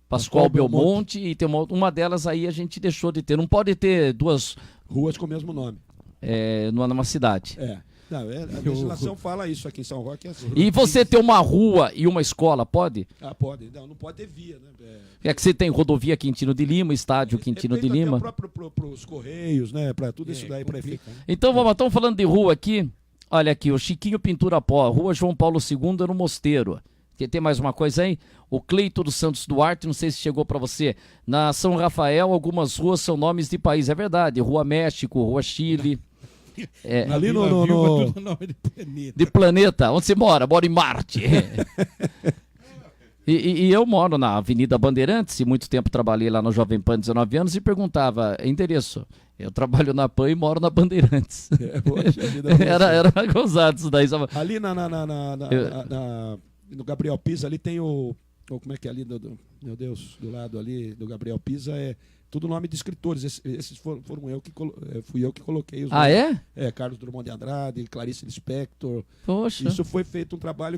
Pascoal Belmonte, e tem uma delas aí a gente deixou de ter. Não pode ter duas ruas com o mesmo nome. Numa cidade. Não, a legislação fala isso aqui em São Roque. Assim. E você ter uma rua e uma escola, pode? Pode. Não pode ter via, né? É que você tem rodovia Quintino de Lima, estádio Quintino de Lima. Para os Correios, né? Para tudo isso daí. Complica, né? Então, estamos falando de rua aqui. Olha aqui, o Chiquinho Pintura Pó, Rua João Paulo II no Mosteiro. Tem mais uma coisa aí? O Cleito dos Santos Duarte, não sei se chegou para você. Na São Rafael, algumas ruas são nomes de país, é verdade. Rua México, Rua Chile. Ali no tudo nome de planeta. De planeta, onde você mora? Mora em Marte. E eu moro na Avenida Bandeirantes, e muito tempo trabalhei lá no Jovem Pan, 19 anos, e perguntava, endereço? Eu trabalho na PAN e moro na Bandeirantes. Era gozado isso daí. Ali no Gabriel Pisa, ali tem como é que é ali, meu Deus, do lado ali do Gabriel Pisa, tudo nome de escritores. Esses fui eu que coloquei os nomes. Carlos Drummond de Andrade, Clarice Lispector. Poxa. Isso foi feito um trabalho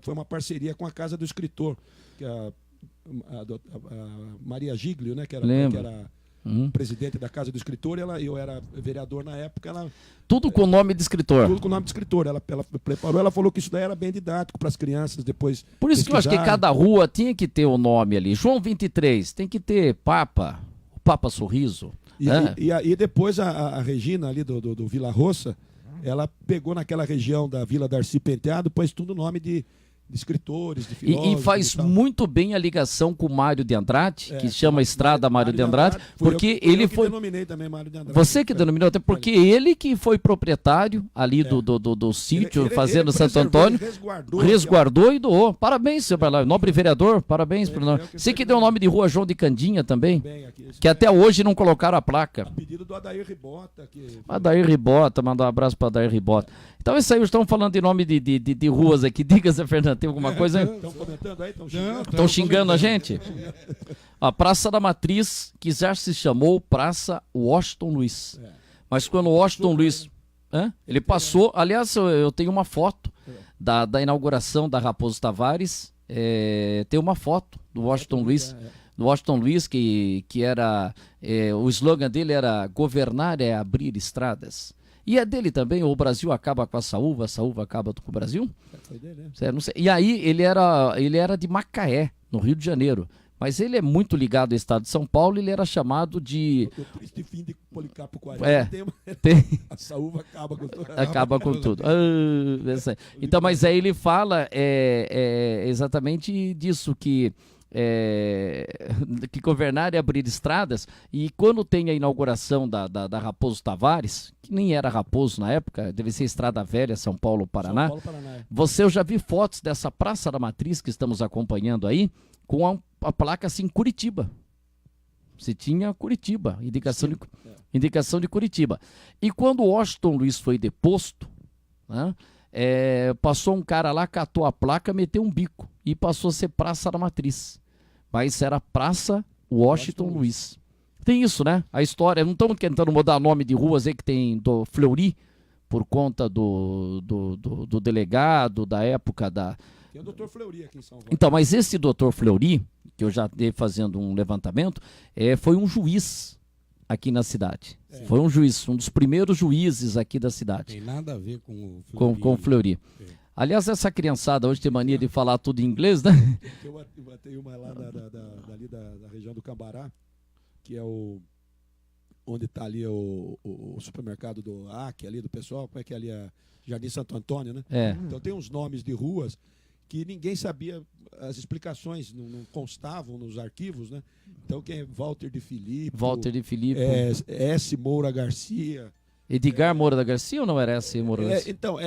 foi uma parceria com a Casa do Escritor, que a Maria Giglio, né, que era presidente da Casa do Escritor, eu era vereador na época. Tudo com nome de escritor. Tudo com nome de escritor. Ela preparou, ela falou que isso daí era bem didático para as crianças depois. Por isso que eu acho que cada rua tinha que ter o nome ali. João 23, tem que ter Papa Sorriso. E depois a Regina ali do Vila Roça, ela pegou naquela região da Vila Darcy Penteado, pôs tudo nome de escritores, de filósofos. E faz muito bem a ligação com o Mário de Andrade, que chama Estrada Mário de Andrade, porque ele foi... Eu denominei também Mário de Andrade. Você que denominou, até porque ele que foi proprietário ali do sítio, Fazenda Santo Antônio, resguardou e doou. Parabéns, seu Barlau, nobre vereador, parabéns. Você que deu o nome de Rua João de Candinha também, que até hoje não colocaram a placa. A pedido do Adair Ribota. Adair Ribota, mandar um abraço para Adair Ribota. Então isso aí, estamos falando de nome de ruas aqui. Diga, Zé Fernando, tem alguma coisa? Estão comentando aí? Estão xingando a gente? A Praça da Matriz, que já se chamou Praça Washington Luiz. Mas quando o Washington Luiz... ele passou... Aliás, eu tenho uma foto da inauguração da Raposo Tavares. Tem uma foto do Washington Luiz. Do Washington Luiz, que era... o slogan dele era governar é abrir estradas. E é dele também, o Brasil acaba com a saúva acaba com o Brasil? Foi dele, Não sei. E aí ele era de Macaé, no Rio de Janeiro. Mas ele é muito ligado ao estado de São Paulo, ele era chamado de... O triste fim de Policarpo Quaresma a saúva acaba com tudo. Acaba com tudo. Então, mas aí ele fala exatamente disso, que governar é abrir estradas. E quando tem a inauguração da Raposo Tavares, que nem era Raposo na época, deve ser Estrada Velha, São Paulo, Paraná. Eu já vi fotos dessa Praça da Matriz que estamos acompanhando aí, com a placa assim, Curitiba. Você tinha Curitiba, indicação de Curitiba. E quando Washington Luiz foi deposto, né, passou um cara lá, catou a placa, meteu um bico e passou a ser Praça da Matriz. Mas era Praça Washington Luiz. Tem isso, né? A história, não estamos tentando mudar nome de ruas aí que tem do Fleury, por conta do delegado, da época da... Tem o Dr. Fleury aqui em São Paulo. Então, mas esse Dr. Fleury, que eu já dei fazendo um levantamento, foi um juiz aqui na cidade. Foi um juiz, um dos primeiros juízes aqui da cidade. Tem nada a ver com o Fleury. Com o Fleury. Aliás, essa criançada hoje tem mania de falar tudo em inglês, né? Eu batei uma lá dali da região do Cambará, que é onde está ali o supermercado do AC, ali do pessoal, como é que é ali a Jardim Santo Antônio, né? É. Então tem uns nomes de ruas que ninguém sabia, as explicações não constavam nos arquivos, né? Então, quem é Walter de Filippo, S. Moura Garcia. Edgar Moura da Garcia ou não era S. Moura Garcia? Então,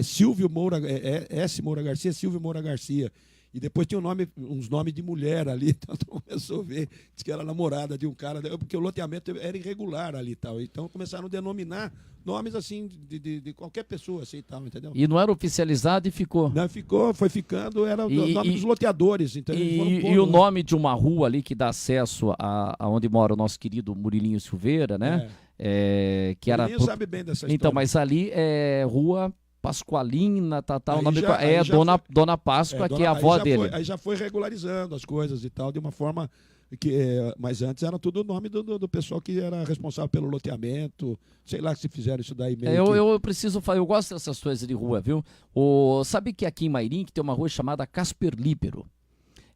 Silvio Moura, S. Moura Garcia, Silvio Moura Garcia. E depois tinha uns nomes de mulher ali, então começou a ver, disse que era namorada de um cara, porque o loteamento era irregular ali e tal. Então começaram a denominar nomes assim de qualquer pessoa assim e tal, entendeu? E não era oficializado e ficou? Não, foi ficando, era o nome dos loteadores. Então, e o nome de uma rua ali que dá acesso a onde mora o nosso querido Murilinho Silveira, né? Que era. Murilinho sabe bem dessa história. Então, mas ali é Rua Pascoalina, o nome Dona Páscoa, que é a avó dele. Aí já foi regularizando as coisas e tal, de uma forma que. Mas antes era tudo o nome do pessoal que era responsável pelo loteamento. Sei lá se fizeram isso daí mesmo. Eu preciso falar, eu gosto dessas coisas de rua, viu? Sabe que aqui em Mairinque tem uma rua chamada Casper Libero.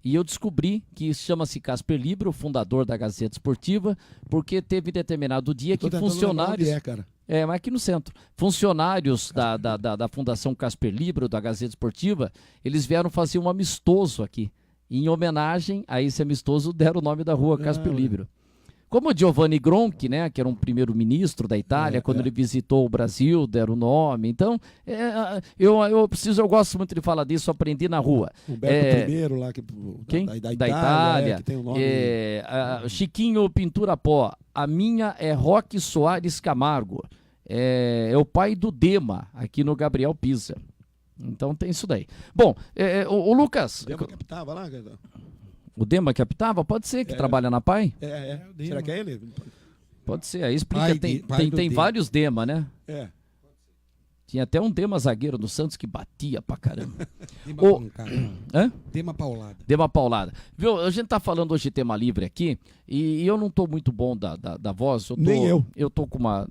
E eu descobri que chama-se Casper Libero, o fundador da Gazeta Esportiva, porque teve determinado dia que funcionários. Mas aqui no centro. Funcionários da Fundação Casper Libero, da Gazeta Esportiva, eles vieram fazer um amistoso aqui. E em homenagem a esse amistoso, deram o nome da rua Casper Libero. Como o Giovanni Gronchi, né, que era um primeiro-ministro da Itália, quando ele visitou o Brasil, deram o nome. Então, eu gosto muito de falar disso, aprendi na rua. Humberto I lá, da Itália, que tem o nome. Chiquinho Pintura Pó, a minha é Roque Soares Camargo. É o pai do Dema, aqui no Gabriel Pisa. Então tem isso daí. Bom, o Lucas... O Dema que estava lá, o Dema que apitava? Pode ser, que trabalha na PAI? Será que é ele? Pode ser, aí explica, tem vários Dema, né? Tinha até um Dema zagueiro do Santos que batia pra caramba. Dema Paulada. Dema Paulada. Viu, a gente tá falando hoje de tema livre aqui, e eu não tô muito bom da voz. Nem eu. Eu tô com uma...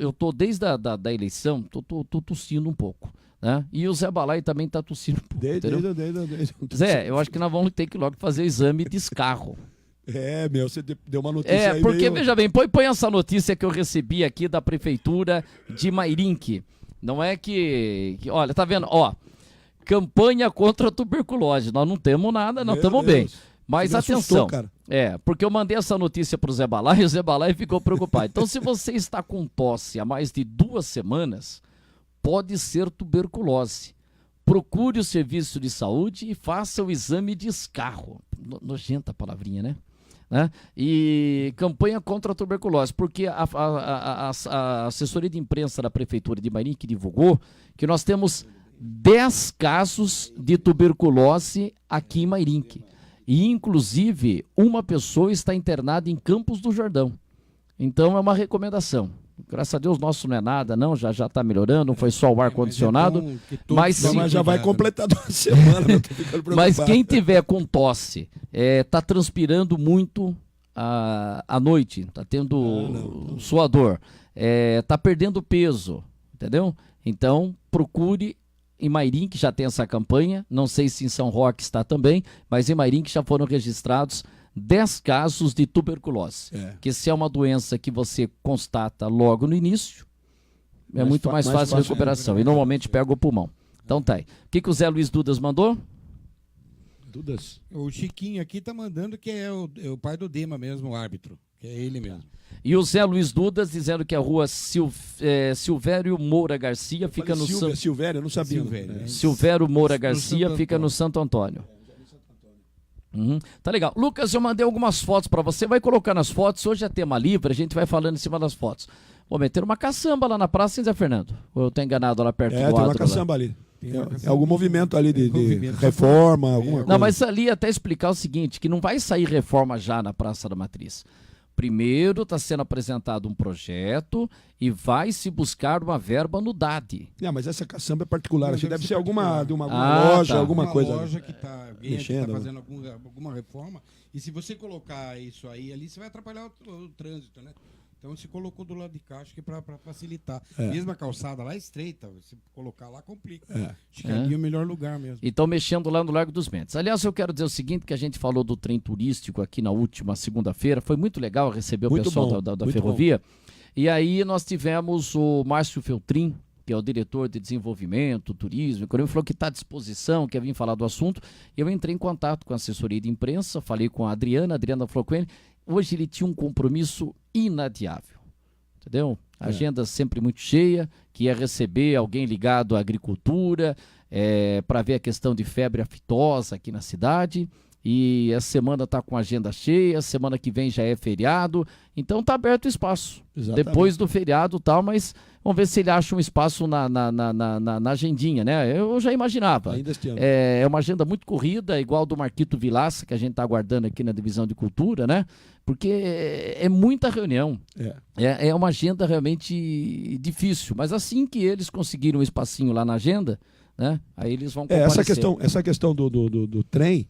Eu tô desde da eleição, tô tossindo um pouco. Né? E o Zé Balai também está tossindo um pouco. Desde. Zé, eu acho que nós vamos ter que logo fazer o exame de escarro. Você deu uma notícia aí. Porque, veja bem, põe essa notícia que eu recebi aqui da Prefeitura de Mairinque. Não é que olha, tá vendo? Ó, campanha contra a tuberculose. Nós não temos nada, nós estamos bem. Mas atenção, cara. Porque eu mandei essa notícia para o Zé Balai e o Zé Balai ficou preocupado. Então, se você está com tosse há mais de 2 semanas... pode ser tuberculose. Procure o serviço de saúde e faça o exame de escarro. Nojenta a palavrinha, né? E campanha contra a tuberculose, porque a assessoria de imprensa da Prefeitura de Mairinque divulgou que nós temos 10 casos de tuberculose aqui em Mairinque. E, inclusive, uma pessoa está internada em Campos do Jordão. Então, é uma recomendação. Graças a Deus, nosso não é nada, não, já está melhorando, não foi só o ar-condicionado. Mas já vai completar 2 semanas. Mas quem tiver com tosse, está transpirando muito à noite, está tendo suador, está perdendo peso, entendeu? Então, procure em Mairinque, já tem essa campanha, não sei se em São Roque está também, mas em Mairinque já foram registrados 10 casos de tuberculose, que se é uma doença que você constata logo no início, é muito mais fácil a recuperação, e normalmente pega o pulmão. Então tá aí. O que o Zé Luiz Dudas mandou? O Chiquinho aqui tá mandando que é o pai do Dema mesmo, o árbitro, que é ele mesmo. E o Zé Luiz Dudas dizendo que a rua Silvério Moura Garcia fica no Santo... Silvério, eu não sabia. Silvério Moura Garcia fica no Santo Antônio. Tá legal. Lucas, eu mandei algumas fotos pra você, vai colocar nas fotos, hoje é tema livre, a gente vai falando em cima das fotos. Vou meter uma caçamba lá na praça, hein, Zé Fernando? Ou eu tô enganado lá perto do tem uma caçamba ali. É algum movimento ali de reforma, alguma coisa. Não, mas ali até explicar o seguinte, que não vai sair reforma já na Praça da Matriz. Primeiro está sendo apresentado um projeto e vai se buscar uma verba no DAD. Mas essa caçamba é particular, acho que deve ser alguma loja, alguma coisa. Uma loja que está fazendo alguma reforma, e se você colocar isso aí ali, você vai atrapalhar o trânsito, né? Então se colocou do lado de cá, acho que para facilitar. Mesmo a calçada lá é estreita, se colocar lá complica. Acho que ali é o melhor lugar mesmo. E estão mexendo lá no Largo dos Mendes. Aliás, eu quero dizer o seguinte, que a gente falou do trem turístico aqui na última segunda-feira, foi muito legal receber o pessoal da ferrovia. Bom. E aí nós tivemos o Márcio Feltrin, que é o diretor de desenvolvimento, turismo, ele falou que está à disposição, quer vir falar do assunto. Eu entrei em contato com a assessoria de imprensa, falei com a Adriana falou com ele. Hoje ele tinha um compromisso inadiável, entendeu? Agenda sempre muito cheia, que ia receber alguém ligado à agricultura, para ver a questão de febre aftosa aqui na cidade. E essa semana está com agenda cheia, semana que vem já é feriado, então está aberto o espaço. Exatamente. Depois do feriado e tal, mas vamos ver se ele acha um espaço na agendinha, né? Eu já imaginava. Ainda este ano. É uma agenda muito corrida, igual do Marquito Vilaça, que a gente está aguardando aqui na divisão de cultura, né? Porque é muita reunião. É uma agenda realmente difícil, mas assim que eles conseguiram um espacinho lá na agenda, né? Aí eles vão comparecer. Essa questão do trem,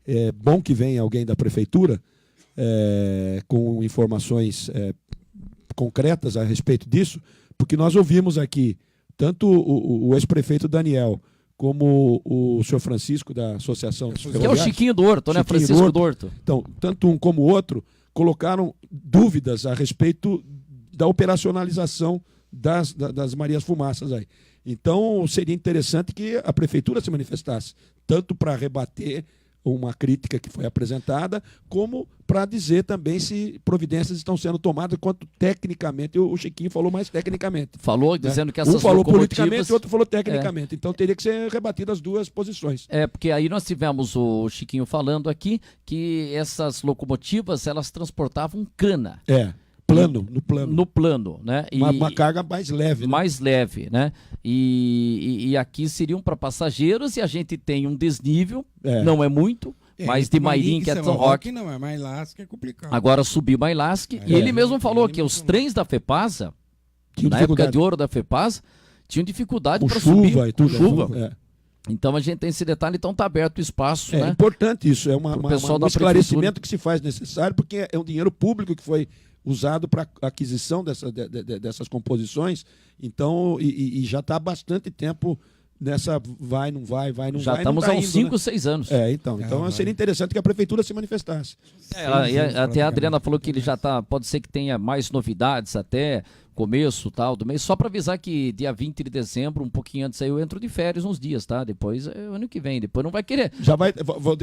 é bom que venha alguém da prefeitura com informações concretas a respeito disso, porque nós ouvimos aqui tanto o ex-prefeito Daniel como o senhor Francisco da Associação dos Que é o Ferroviários. Chiquinho do Horto, né? Chiquinho Francisco do Horto. Então, tanto um como o outro colocaram dúvidas a respeito da operacionalização das Marias Fumaças aí. Então, seria interessante que a prefeitura se manifestasse, tanto para rebater uma crítica que foi apresentada, como para dizer também se providências estão sendo tomadas, quanto tecnicamente, o Chiquinho falou mais tecnicamente. Falou, dizendo que essas um falou locomotivas... politicamente, o outro falou tecnicamente. Então teria que ser rebatidas as duas posições. Porque aí nós tivemos o Chiquinho falando aqui que essas locomotivas, elas transportavam cana. No plano, né? Uma carga mais leve. Né? Mais leve, né? E aqui seriam para passageiros e a gente tem um desnível, não é muito, mas de Mairim, que é São Roque. Não, é Mailasca, é complicado. Agora subiu Mailasca, e ele mesmo falou que os trens da FEPASA, na época de ouro da FEPASA, tinham dificuldade para subir e tudo, com chuva. Então a gente tem esse detalhe, então está aberto o espaço. É importante isso, é um esclarecimento que se faz necessário, porque é um dinheiro público que foi usado para aquisição dessas composições, então, e já está há bastante tempo nessa vai, não vai, não já vai. Já estamos há uns 5, 6 anos. Então seria interessante que a prefeitura se manifestasse. Até a Adriana falou que ele já está, pode ser que tenha mais novidades até começo tal do mês, só para avisar que dia 20 de dezembro, um pouquinho antes aí, eu entro de férias uns dias, tá? Depois é o ano que vem, depois não vai querer. Já vai,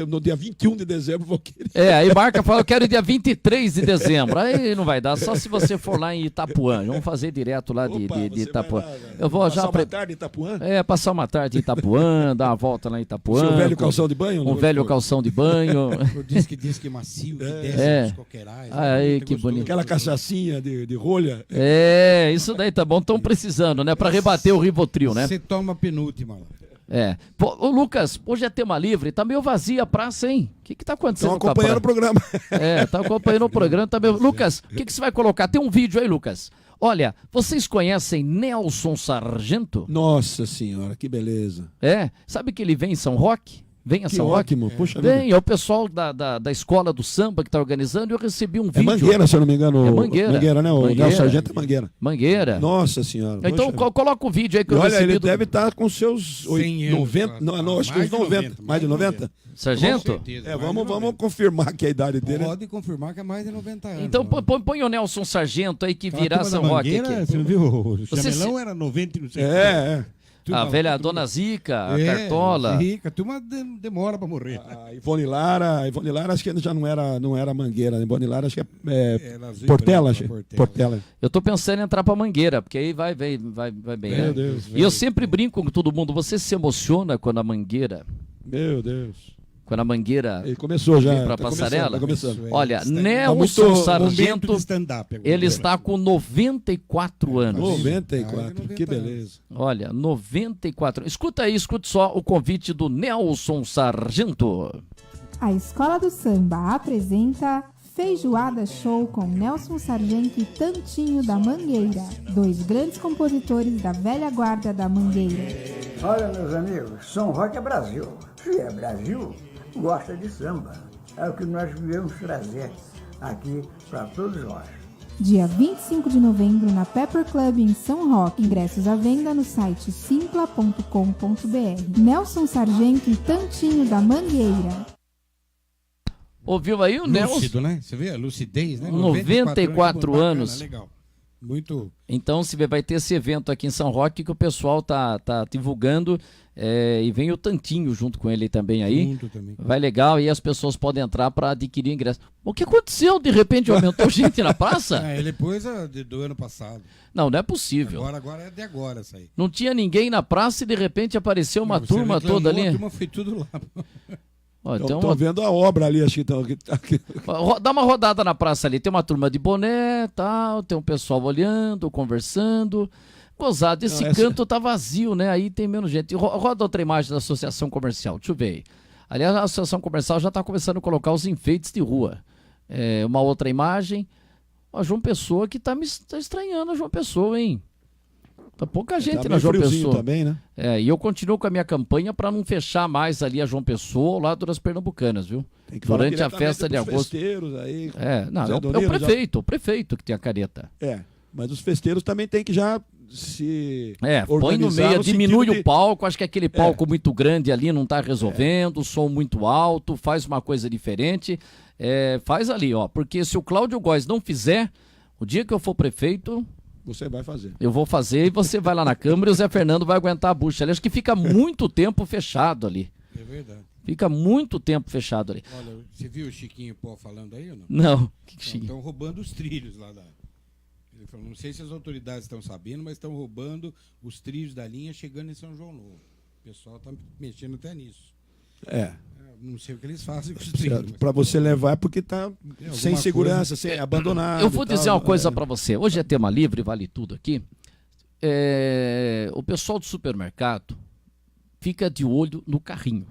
no dia 21 de dezembro vou querer. Aí marca fala, eu quero dia 23 de dezembro, aí não vai dar, só se você for lá em Itapuã, vamos fazer direto lá de Itapuã. Eu vou passar uma tarde em Itapuã? Passar uma tarde em Itapuã, dar uma volta lá em Itapuã. Seu velho calção de banho? Um velho calção de banho. Diz que macio, que desce nos coqueirais. Aí, que bonito. Aquela cachaçinha de rolha. Isso daí tá bom, estão precisando, né? Para rebater o Rivotril, né? Você toma a penúltima lá. Pô, ô Lucas, hoje é tema livre, tá meio vazia a praça, hein? O que tá acontecendo? Estão acompanhando o programa. Tá acompanhando o programa, tá meio... Lucas, o que você vai colocar? Tem um vídeo aí, Lucas. Olha, vocês conhecem Nelson Sargento? Nossa senhora, que beleza. Sabe que ele vem em São Roque? Vem a São Roque? Puxa Vem, é o pessoal da escola do samba que está organizando e eu recebi um vídeo. É Mangueira, se eu não me engano. É Mangueira. Mangueira, né? O Nelson Sargento é Mangueira. Mangueira. Nossa senhora. Então coloca o vídeo aí que eu recebi. Olha, ele deve estar com seus 90, não, acho que uns 90. Mais de 90? Sargento? Vamos confirmar que é a idade dele. Pode confirmar que é mais de 90 anos. Então põe o Nelson Sargento aí que virá São Roque aqui. Você não viu? O Chamelão era 90 e não sei. A velha Dona Zica, a Cartola. Zica, a turma demora para morrer. A Ivone Lara acho que já não era Mangueira. A Ivone Lara acho que é Portela. Portela. Eu tô pensando em entrar pra Mangueira, porque aí vai bem. Meu Deus. E eu sempre brinco com todo mundo, você se emociona quando a Mangueira... Meu Deus. Quando a Mangueira ele começou já para a passarela. Tá começando. Olha, Nelson Sargento, ele está com 94 anos. 94, que beleza. Olha, 94. Escuta só o convite do Nelson Sargento. A Escola do Samba apresenta Feijoada Show com Nelson Sargento e Tantinho da Mangueira, 2 grandes compositores da velha guarda da Mangueira. Olha, meus amigos, São Roque é Brasil. Se é Brasil, gosta de samba. É o que nós viemos trazer aqui para todos nós. Dia 25 de novembro na Pepper Club em São Roque. Ingressos à venda no site simpla.com.br. Nelson Sargento e Tantinho da Mangueira. Ouviu aí o Nelson? Lúcido, né? Você vê a lucidez, né? 94 anos. Legal. Muito. Então vai ter esse evento aqui em São Roque que o pessoal tá divulgando e vem o Tantinho junto com ele também aí. Junto também. Vai legal e as pessoas podem entrar para adquirir ingresso. O que aconteceu? De repente aumentou gente na praça? Ele pôs do ano passado. Não é possível. Agora é de agora isso aí. Não tinha ninguém na praça e de repente apareceu uma Você turma reclamou, toda ali. A turma foi tudo lá. Ó, Estão vendo a obra ali, acho que estão. Dá uma rodada na praça ali, tem uma turma de boné, tal, tem um pessoal olhando, conversando. Gozado, esse canto tá vazio, né? Aí tem menos gente. Roda outra imagem da associação comercial, deixa eu ver aí. Aliás, a associação comercial já está começando a colocar os enfeites de rua. Uma outra imagem. A João Pessoa que tá estranhando a João Pessoa, hein? Tá pouca gente na João Pessoa. Também, né? E eu continuo com a minha campanha para não fechar mais ali a João Pessoa ao lado das Pernambucanas, viu? Tem que durante a festa de agosto. Festeiros aí. Não, é o prefeito que tem a careta. Mas os festeiros também tem que já se põe no meio, diminui o palco, acho que aquele palco muito grande ali não tá resolvendo, o som muito alto, faz uma coisa diferente, faz ali, ó, porque se o Cláudio Góes não fizer, o dia que eu for prefeito... Você vai fazer. Eu vou fazer e você vai lá na Câmara e o Zé Fernando vai aguentar a bucha. Aliás, que fica muito tempo fechado ali. É verdade. Fica muito tempo fechado ali. Olha, você viu o Chiquinho Pó falando aí ou não? Não. Estão roubando os trilhos lá da... Ele falou, não sei se as autoridades estão sabendo, mas estão roubando os trilhos da linha chegando em São João Novo. O pessoal está mexendo até nisso. Não sei o que eles fazem com os trilhos. Para você levar é porque está sem segurança, sem abandonado. Eu vou dizer uma coisa para você. Hoje é tema livre, vale tudo aqui. O pessoal do supermercado fica de olho no carrinho.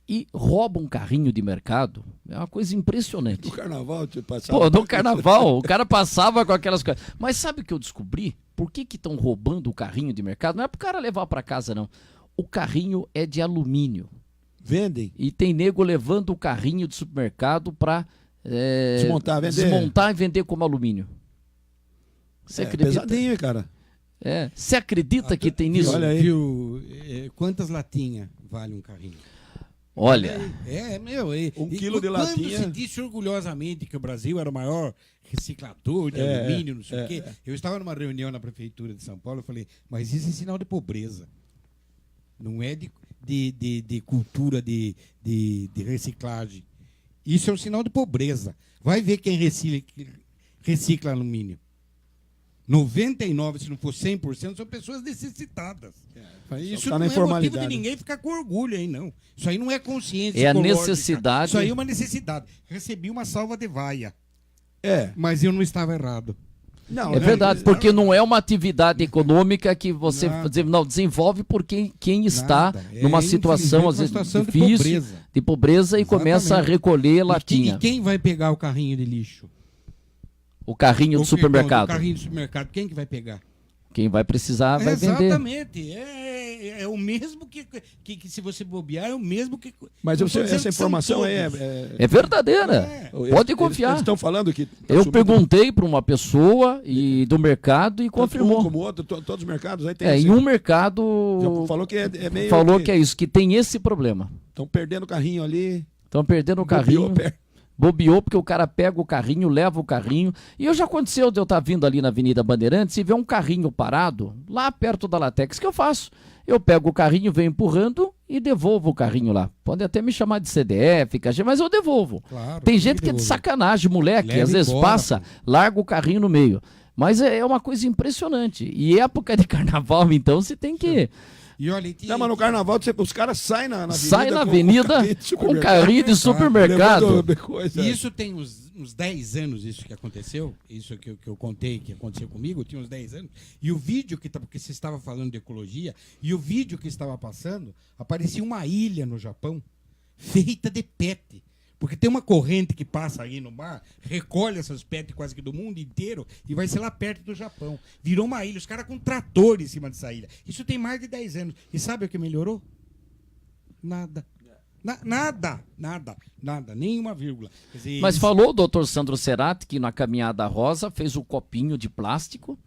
E rouba um carrinho de mercado. É uma coisa impressionante. No carnaval, passava. Pô, no carnaval, o cara passava com aquelas coisas. Mas sabe o que eu descobri? Por que estão roubando o carrinho de mercado? Não é pro cara levar para casa, não. O carrinho é de alumínio. Vendem. E tem nego levando o carrinho de supermercado para desmontar e vender como alumínio. Você acredita? Pesadinho, cara. Você acredita que tem nisso? Olha aí. Quantas latinhas vale um carrinho? Olha. 1 quilo de latinha. Quando se disse orgulhosamente que o Brasil era o maior reciclador de alumínio, não sei o quê. Eu estava numa reunião na prefeitura de São Paulo, eu falei, mas isso é sinal de pobreza. Não é de cultura de reciclagem. Isso é um sinal de pobreza. Vai ver quem recicla alumínio. 99%, se não for 100%, são pessoas necessitadas. Isso não é motivo de ninguém ficar com orgulho aí, não. Isso aí não é consciência. É a necessidade. Isso aí é uma necessidade. Recebi uma salva de vaia. Mas eu não estava errado. Não, verdade, porque não é uma atividade econômica que você desenvolve por quem está numa situação, às vezes, difícil, de pobreza e começa a recolher latinha. E quem vai pegar o carrinho de lixo? O carrinho do supermercado. O carrinho do supermercado, quem que vai pegar? Quem vai precisar vai vender. Exatamente. É o mesmo que se você bobear, é o mesmo que... Mas essa informação aí é verdadeira. Pode confiar. Eles estão falando que... Eu perguntei para uma pessoa do mercado e confirmou. Como outro, todos os mercados aí tem em um mercado... Já falou que é meio... Falou que é isso, que tem esse problema. Estão perdendo o carrinho ali. Estão perdendo o carrinho. Bobeou porque o cara pega o carrinho, leva o carrinho. E já aconteceu de eu estar vindo ali na Avenida Bandeirantes e ver um carrinho parado lá perto da Latex. O que eu faço? Eu pego o carrinho, venho empurrando e devolvo o carrinho lá. Pode até me chamar de CDF, mas eu devolvo. Claro, tem gente que é de sacanagem, moleque. Às vezes passa, larga o carrinho no meio. Mas é uma coisa impressionante. E época de carnaval, então, você tem que... Não, mas no carnaval os caras saem na avenida. Sai na avenida com carrinho de supermercado. Isso tem uns 10 anos, isso que aconteceu. Isso que eu contei que aconteceu comigo, tinha uns 10 anos. E o vídeo porque você estava falando de ecologia, e o vídeo que estava passando, aparecia uma ilha no Japão, feita de PET. Porque tem uma corrente que passa aí no mar, recolhe essas PET quase que do mundo inteiro e vai ser lá perto do Japão. Virou uma ilha, os caras com trator em cima dessa ilha. Isso tem mais de 10 anos. E sabe o que melhorou? Nada. Nada, nenhuma vírgula. Quer dizer, mas falou o doutor Sandro Cerati que na Caminhada Rosa fez o copinho de plástico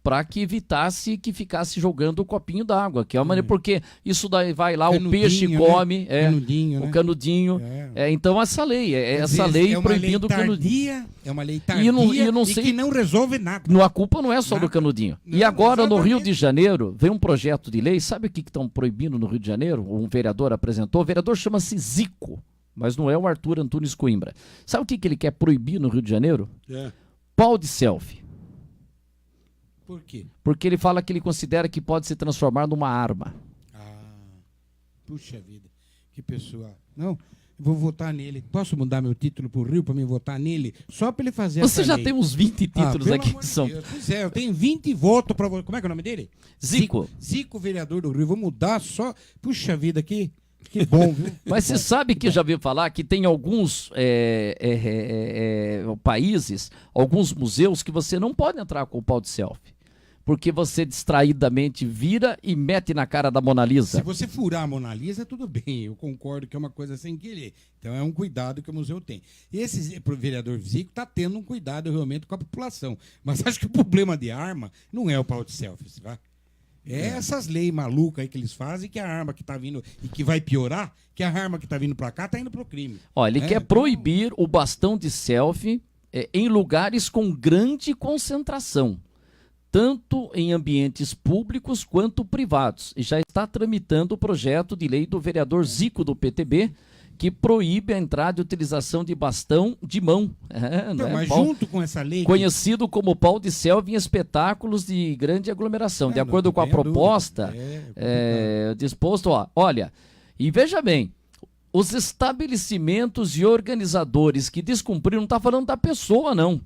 para que evitasse que ficasse jogando o copinho d'água, que é uma maneira, porque isso daí vai lá, o peixe come, Canudinho, o né? canudinho. Então essa lei, essa lei é uma proibindo o lei canudinho. tardia, é uma lei tardia E não e sei- que não resolve nada. A culpa não é só do canudinho. Não, E agora, no exatamente. Rio de Janeiro, vem um projeto de lei, sabe o que estão proibindo no Rio de Janeiro? Um vereador apresentou, o vereador chama-se Zico, mas não é o Arthur Antunes Coimbra. Sabe o que ele quer proibir no Rio de Janeiro? Pau de selfie. Por quê? Porque ele fala que ele considera que pode se transformar numa arma. Puxa vida, que pessoa. Não, vou votar nele. Posso mudar meu título pro Rio para me votar nele? Só para ele fazer Você essa já lei. tem uns 20 títulos pelo aqui amor que de são. Deus. Pois é, eu tenho 20 votos para votar. Como é que é o nome dele? Zico. Zico, vereador do Rio. Vou mudar só. Puxa vida, que bom, viu? Mas você sabe que já ouviu falar que tem alguns países, alguns museus que você não pode entrar com o pau de selfie. Porque você distraidamente vira e mete na cara da Mona Se Lisa. você furar a Mona Lisa, tudo bem. Eu concordo que é uma coisa sem querer. Então é um cuidado que o museu tem. Esse vereador Zico está tendo um cuidado realmente com a população. Mas acho que o problema de arma não é o pau de selfie, tá? É essas leis malucas aí que eles fazem, que a arma que está vindo e que vai piorar, que a arma que está vindo para cá está indo para o crime. Olha, ele quer proibir o bastão de selfie em lugares com grande concentração, tanto em ambientes públicos quanto privados. E já está tramitando o projeto de lei do vereador Zico do PTB, que proíbe a entrada e utilização de bastão de mão. Então, mas pau, junto com essa lei... conhecido como pau de selfie em espetáculos de grande aglomeração. De acordo com a proposta, disposto, olha, e veja bem, os estabelecimentos e organizadores que descumpriram, não está falando da pessoa, não.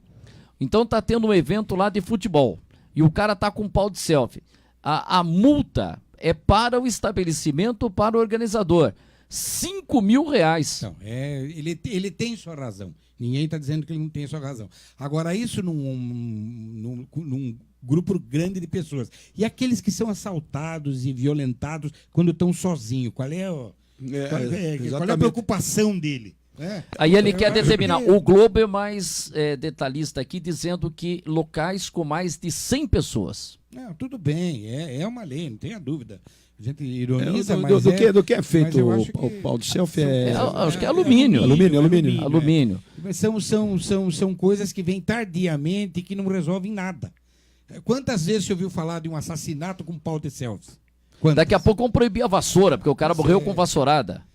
Então está tendo um evento lá de futebol e o cara está com um pau de selfie. A multa é para o estabelecimento, para o organizador. R$5.000. Não, ele tem sua razão. Ninguém está dizendo que ele não tem sua razão. Agora, isso num grupo grande de pessoas. E aqueles que são assaltados e violentados quando estão sozinhos? Qual é a preocupação dele? Aí ele quer determinar. O Globo é mais detalhista aqui, dizendo que locais com mais de 100 pessoas. Não, tudo bem, é uma lei, não tenha dúvida. A gente ironiza, do que é feito o pau de selfie? Acho que é alumínio. Alumínio. São coisas que vêm tardiamente e que não resolvem nada. Quantas vezes você ouviu falar de um assassinato com pau de selfie? Quantas? Daqui a pouco vão proibir a vassoura, porque o cara morreu com vassourada.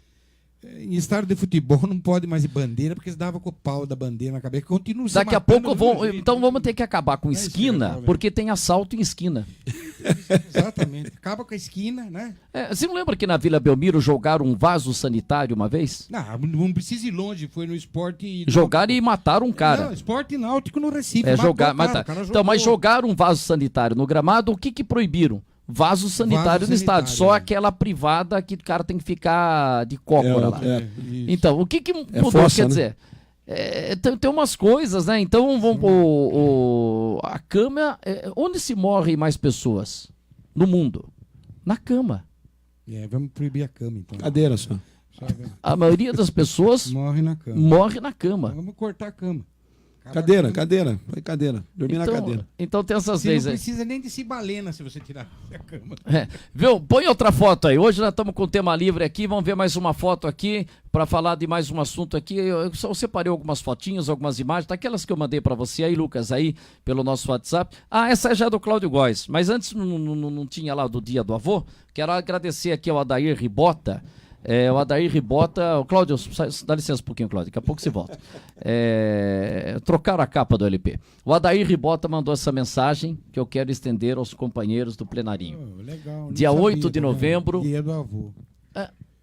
Em estádio de futebol não pode mais ir bandeira, porque eles davam com o pau da bandeira na cabeça. Continua se Daqui a matando pouco do mesmo vão. jeito. Então vamos ter que acabar com esquina, resolve. porque tem assalto em esquina. Exatamente. Acaba com a esquina, né? Você não lembra que na Vila Belmiro jogaram um vaso sanitário uma vez? Não precisa ir longe, foi no esporte. Jogaram e mataram um cara. Não, esporte náutico no Recife. Mas jogaram um vaso sanitário no gramado, o que proibiram? Vaso sanitário no estádio. Só aquela privada que o cara tem que ficar de cócora lá. Então, o que mudou? Força, Quer dizer, tem umas coisas, né? Então, a cama... onde se morrem mais pessoas no mundo? Na cama. Vamos proibir a cama, então. Cadeira só. A maioria das pessoas Morre na cama. morre na cama. Vamos cortar a cama. Cadeira. Dormir na cadeira. Então tem essas Você leis não aí. precisa nem de cibalena se você tirar a cama. Viu? Põe outra foto aí. Hoje nós estamos com o tema livre aqui. Vamos ver mais uma foto aqui para falar de mais um assunto aqui. Eu só separei algumas fotinhas, algumas imagens, daquelas que eu mandei para você aí, Lucas, aí pelo nosso WhatsApp. Essa já é do Cláudio Góes, mas antes não tinha lá do Dia do Avô. Quero agradecer aqui ao Adair Ribota. O Adair Ribota... O Cláudio, dá licença um pouquinho, Cláudio, daqui a pouco você volta. Trocaram a capa do LP. O Adair Ribota mandou essa mensagem que eu quero estender aos companheiros do plenarinho. Legal, Dia 8 de novembro... Dia do avô.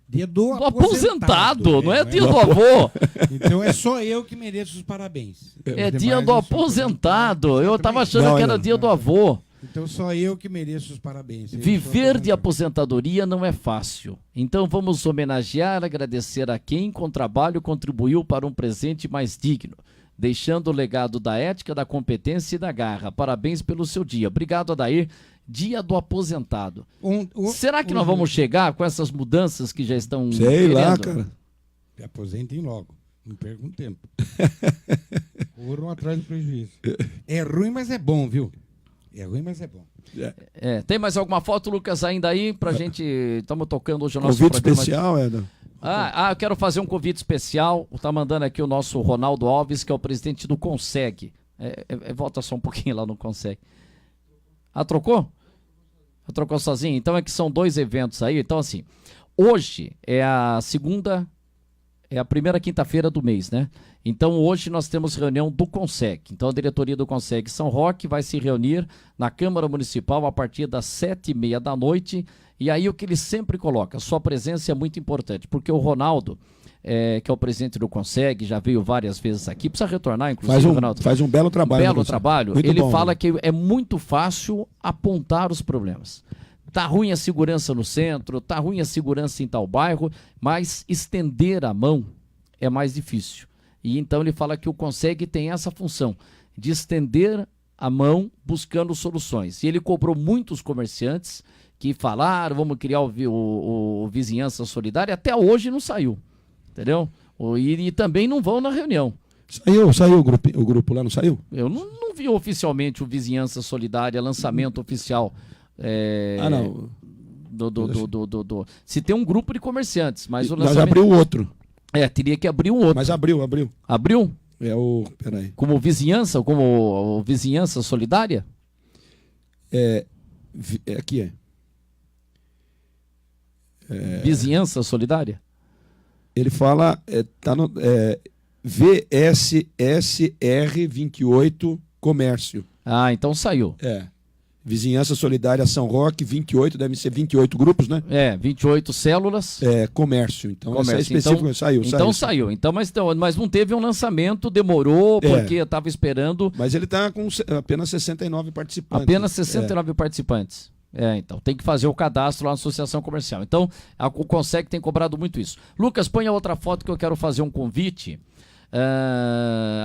Dia do aposentado, não é dia do avô. Então é só eu que mereço os parabéns. É dia do aposentado. Eu estava achando que era dia do avô. Então só eu que mereço os parabéns. Viver de aposentadoria não é fácil. Então vamos homenagear, agradecer a quem com trabalho contribuiu para um presente mais digno, deixando o legado da ética, da competência e da garra. Parabéns pelo seu dia. Obrigado, Adair. Dia do aposentado. Será que nós vamos chegar com essas mudanças que já estão Sei lá, cara. Me aposentem logo. Não perca um tempo. Corram atrás do prejuízo. É ruim, mas é bom, viu? É ruim, mas é bom. Tem mais alguma foto, Lucas, ainda aí pra gente... Estamos tocando hoje o nosso Convite programa. especial, Edson? Eu quero fazer um convite especial. Tá mandando aqui o nosso Ronaldo Alves, que é o presidente do Conseg. Volta só um pouquinho lá no Conseg. Trocou? Trocou sozinho? Então é que são 2 eventos aí. Então assim, hoje é a primeira quinta-feira do mês, né? Então hoje nós temos reunião do Conseg. Então a diretoria do Conseg São Roque vai se reunir na Câmara Municipal a partir das 7h30 da noite. E aí o que ele sempre coloca, sua presença é muito importante, porque o Ronaldo, que é o presidente do Conseg, já veio várias vezes aqui, precisa retornar, inclusive, Ronaldo. Faz um belo trabalho. Muito ele bom, fala que é muito fácil apontar os problemas. Tá ruim a segurança no centro, tá ruim a segurança em tal bairro, mas estender a mão é mais difícil. E então ele fala que o Conseg tem essa função de estender a mão buscando soluções. E ele cobrou muitos comerciantes que falaram, vamos criar o Vizinhança Solidária, até hoje não saiu, entendeu? E também não vão na reunião. Saiu o grupo lá, não saiu? Eu não vi oficialmente o Vizinhança Solidária, lançamento oficial. Não. Se tem um grupo de comerciantes, mas o Nós lançamento... abriu outro. Teria que abrir um outro. Mas abriu. Abriu? Peraí. Como vizinhança? Como Vizinhança Solidária? Aqui é. Vizinhança Solidária? Ele fala, tá no VSSR 28 Comércio. Então saiu. Vizinhança Solidária São Roque 28, devem ser 28 grupos, né? 28 células. Comércio. Então, comércio. Essa é específico, saiu. Então saiu. Então, mas não teve um lançamento, demorou, porque estava esperando. Mas ele está com apenas 69 participantes. Apenas 69 participantes. Então, tem que fazer o cadastro lá na Associação Comercial. Então, o Conseg tem cobrado muito isso. Lucas, põe a outra foto que eu quero fazer um convite.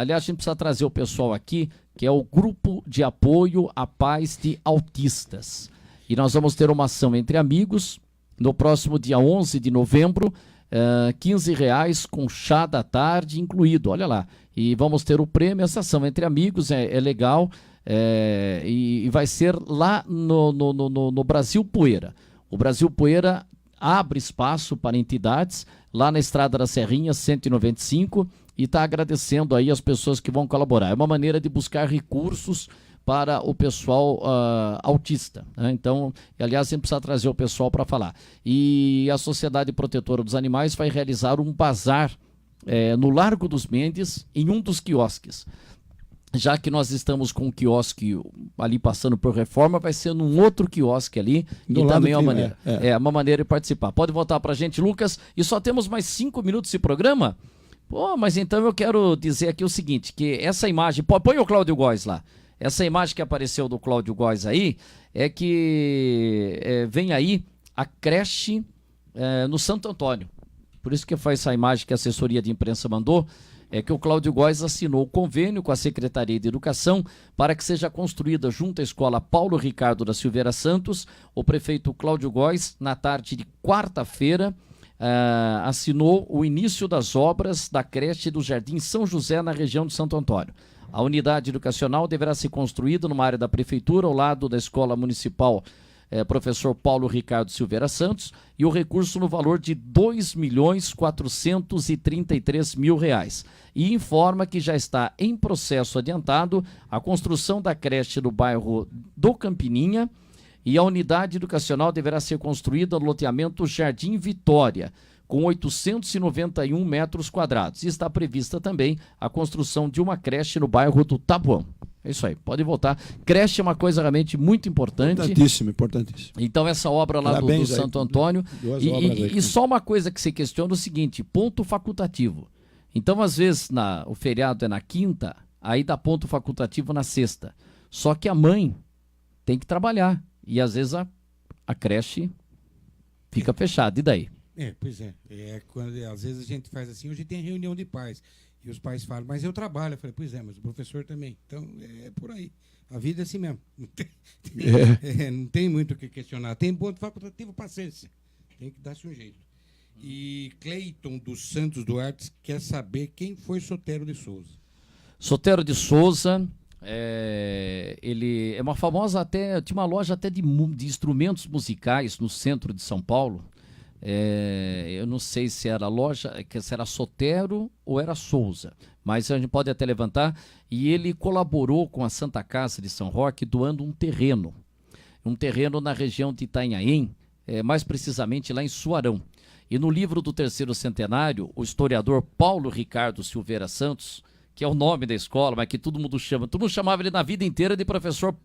Aliás, a gente precisa trazer o pessoal aqui, que é o Grupo de Apoio à Paz de Autistas. E nós vamos ter uma ação entre amigos no próximo dia 11 de novembro, R$15 com chá da tarde incluído, olha lá. E vamos ter o prêmio, essa ação entre amigos, é legal, e vai ser lá no Brasil Poeira. O Brasil Poeira abre espaço para entidades lá na Estrada da Serrinha, 195, e está agradecendo aí as pessoas que vão colaborar. É uma maneira de buscar recursos para o pessoal autista, né? Então, aliás, a gente precisa trazer o pessoal para falar. E a Sociedade Protetora dos Animais vai realizar um bazar no Largo dos Mendes, em um dos quiosques. Já que nós estamos com um quiosque ali passando por reforma, vai ser num outro quiosque ali, e também é uma maneira. Uma maneira de participar. Pode voltar para a gente, Lucas, e só temos mais 5 minutos de programa? Mas então eu quero dizer aqui o seguinte, que essa imagem, põe o Cláudio Góes lá, essa imagem que apareceu do Cláudio Góes aí, é que vem aí a creche no Santo Antônio. Por isso que foi essa imagem que a assessoria de imprensa mandou, é que o Cláudio Góes assinou o convênio com a Secretaria de Educação para que seja construída junto à escola Paulo Ricardo da Silveira Santos. O prefeito Cláudio Góes, na tarde de quarta-feira, assinou o início das obras da creche do Jardim São José na região de Santo Antônio. A unidade educacional deverá ser construída numa área da prefeitura ao lado da escola municipal professor Paulo Ricardo Silveira Santos, e o recurso no valor de R$2.433.000. E informa que já está em processo adiantado a construção da creche no bairro do Campininha, e a unidade educacional deverá ser construída no loteamento Jardim Vitória, com 891 metros quadrados. E está prevista também a construção de uma creche no bairro do Tabuão. É isso aí, pode voltar. Creche é uma coisa realmente muito importante. Importantíssimo. Então essa obra lá do Santo Antônio. E só uma coisa que se questiona é o seguinte, ponto facultativo. Então às vezes o feriado é na quinta, aí dá ponto facultativo na sexta. Só que a mãe tem que trabalhar. E às vezes a creche fica fechada. E daí? Pois é. Quando, às vezes a gente faz assim, hoje tem reunião de pais. E os pais falam, mas eu trabalho. Eu falei, pois é, mas o professor também. Então, é por aí. A vida é assim mesmo. Não tem muito o que questionar. Tem ponto facultativo, paciência. Tem que dar-se um jeito. E Cleiton dos Santos Duarte quer saber quem foi Sotero de Souza. Sotero de Souza Ele é uma famosa até, tinha uma loja até de instrumentos musicais no centro de São Paulo. Eu não sei se era se era Sotero ou era Souza, mas a gente pode até levantar. E ele colaborou com a Santa Casa de São Roque doando um terreno na região de Itanhaém, mais precisamente lá em Suarão. E no livro do terceiro centenário, o historiador Paulo Ricardo Silveira Santos, que é o nome da escola, mas que todo mundo chamava ele na vida inteira de professor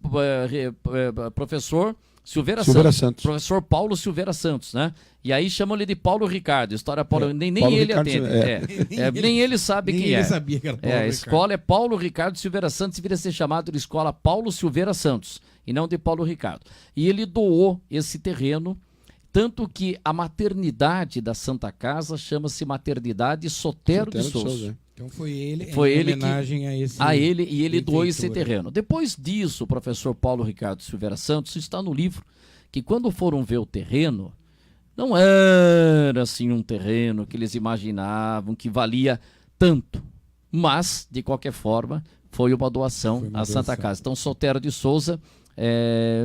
Silveira Santos. Professor Paulo Silveira Santos, né? E aí chamam ele de Paulo Ricardo. História Paulo, nem Paulo ele Ricardo, atende. Nem ele sabe quem ele sabia que era Paulo Ricardo. A escola é Paulo Ricardo Silveira Santos e viria a ser chamado de escola Paulo Silveira Santos, e não de Paulo Ricardo. E ele doou esse terreno, tanto que a maternidade da Santa Casa chama-se Maternidade Sotero de Souza. Então foi ele em homenagem a ele, e ele doou esse terreno. Depois disso, o professor Paulo Ricardo Silveira Santos está no livro que quando foram ver o terreno, não era assim um terreno que eles imaginavam que valia tanto, mas, de qualquer forma, foi uma doação à Santa Casa. Então, Sotero de Souza,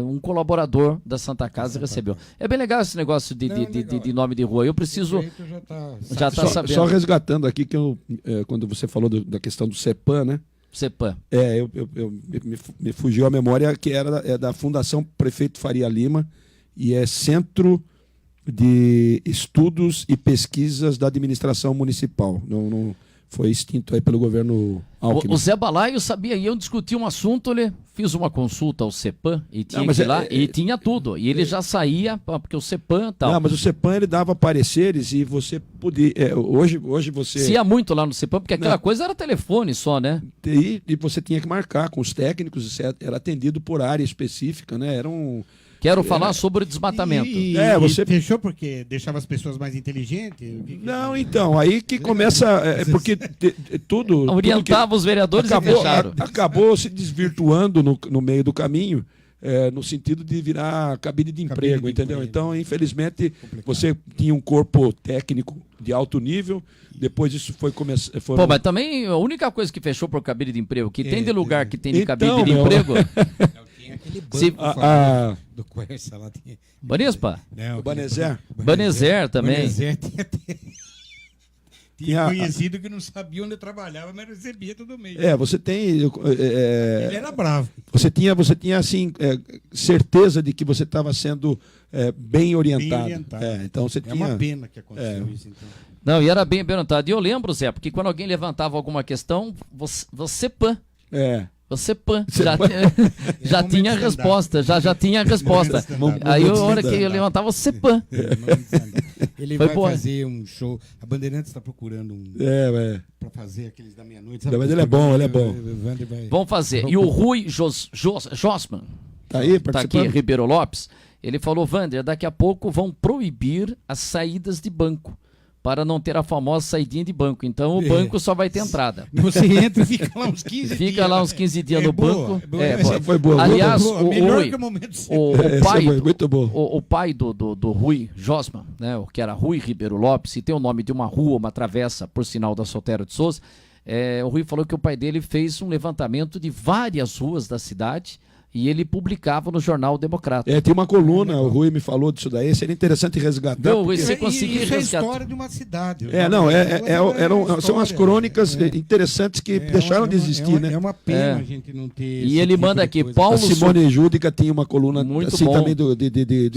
um colaborador da Santa Casa recebeu. É bem legal esse negócio de nome de rua. Eu preciso... Já tá sabendo. Só resgatando aqui, que quando você falou da questão do CEPAM, né? CEPAM. Me fugiu a memória que era da Fundação Prefeito Faria Lima, e é Centro de Estudos e Pesquisas da Administração Municipal. Não foi extinto aí pelo governo Alckmin. O Zé Balaio sabia, e eu discuti um assunto, fiz uma consulta ao CEPAM e tinha que ir lá, e tinha tudo. E ele já saía, porque o CEPAM tal. Não, mas o CEPAM ele dava pareceres e você podia. Hoje você. Se ia muito lá no CEPAM, porque aquela coisa era telefone só, né? E você tinha que marcar com os técnicos, era atendido por área específica, né? Quero falar sobre o desmatamento. Você fechou porque deixava as pessoas mais inteligentes? Não, então, aí que começa... porque tudo... Orientava os vereadores e fecharam. Acabou se desvirtuando no meio do caminho, no sentido de virar cabide de emprego, entendeu? Então, infelizmente, você tinha um corpo técnico de alto nível, depois isso foi começar... Pô, mas também a única coisa que fechou por cabide de emprego, que tem de lugar que tem de cabide de emprego... Aquele banco do Quercia lá. Banespa? O Banezer? Banezer também. Banezer tinha conhecido que não sabia onde trabalhava, mas recebia todo mês. Você tem... Ele era bravo. Você tinha assim, certeza de que você estava sendo bem orientado. Então você tinha... uma pena que aconteceu isso, então. Não, e era bem orientado. E eu lembro, Zé, porque quando alguém levantava alguma questão, você já tinha a resposta, já tinha a resposta. Aí a hora que eu levantava, você Ele vai fazer um show. A Bandeirantes está procurando para fazer aqueles da meia-noite. Mas ele é bom. Vamos fazer. E o Rui Josman, tá aqui, Ribeiro Lopes, ele falou: Wander, daqui a pouco vão proibir as saídas de banco, para não ter a famosa saidinha de banco. Então o banco só vai ter entrada. Você entra e fica lá uns 15 dias. Fica lá uns 15 dias no banco. Foi boa. Aliás, o pai do Rui Josman, né, que era Rui Ribeiro Lopes, e tem o nome de uma rua, uma travessa, por sinal da Sotero de Souza, o Rui falou que o pai dele fez um levantamento de várias ruas da cidade, e ele publicava no Jornal Democrata. Tem uma coluna, o Rui me falou disso daí, seria interessante resgatar. Você conseguiu resgatar. Isso é a história de uma cidade. São as crônicas interessantes que deixaram de existir, né? É uma pena a gente não ter... E ele manda aqui, Paulo... A Simone Júdica tinha uma coluna muito assim bom. Também de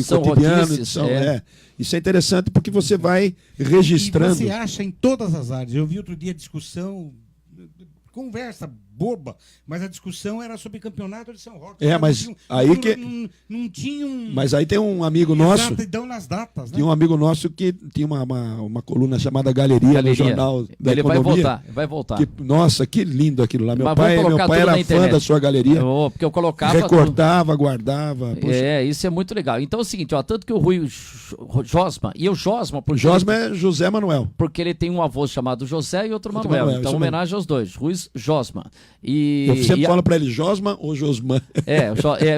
cotidiano. Isso é interessante porque você vai registrando. E você acha em todas as áreas. Eu vi outro dia discussão... Conversa boba, mas a discussão era sobre campeonato de São Roque. Não tinha um... Mas aí tem um amigo nosso... Exatidão nas datas, né? Tinha um amigo nosso que tinha uma coluna chamada Galeria no Jornal da Ele Economia. Vai voltar. Nossa, que lindo aquilo lá. Meu pai era fã da sua galeria. Porque eu colocava... Recortava, guardava. Poxa. Isso é muito legal. Então é o seguinte, tanto que o Rui Josman, e o Josman... Josman é José Manuel. Porque ele tem um avô chamado José e outro Manuel. Então homenagem aos dois, Rui Josman. E, Eu sempre falo para ele Josman ou Josman.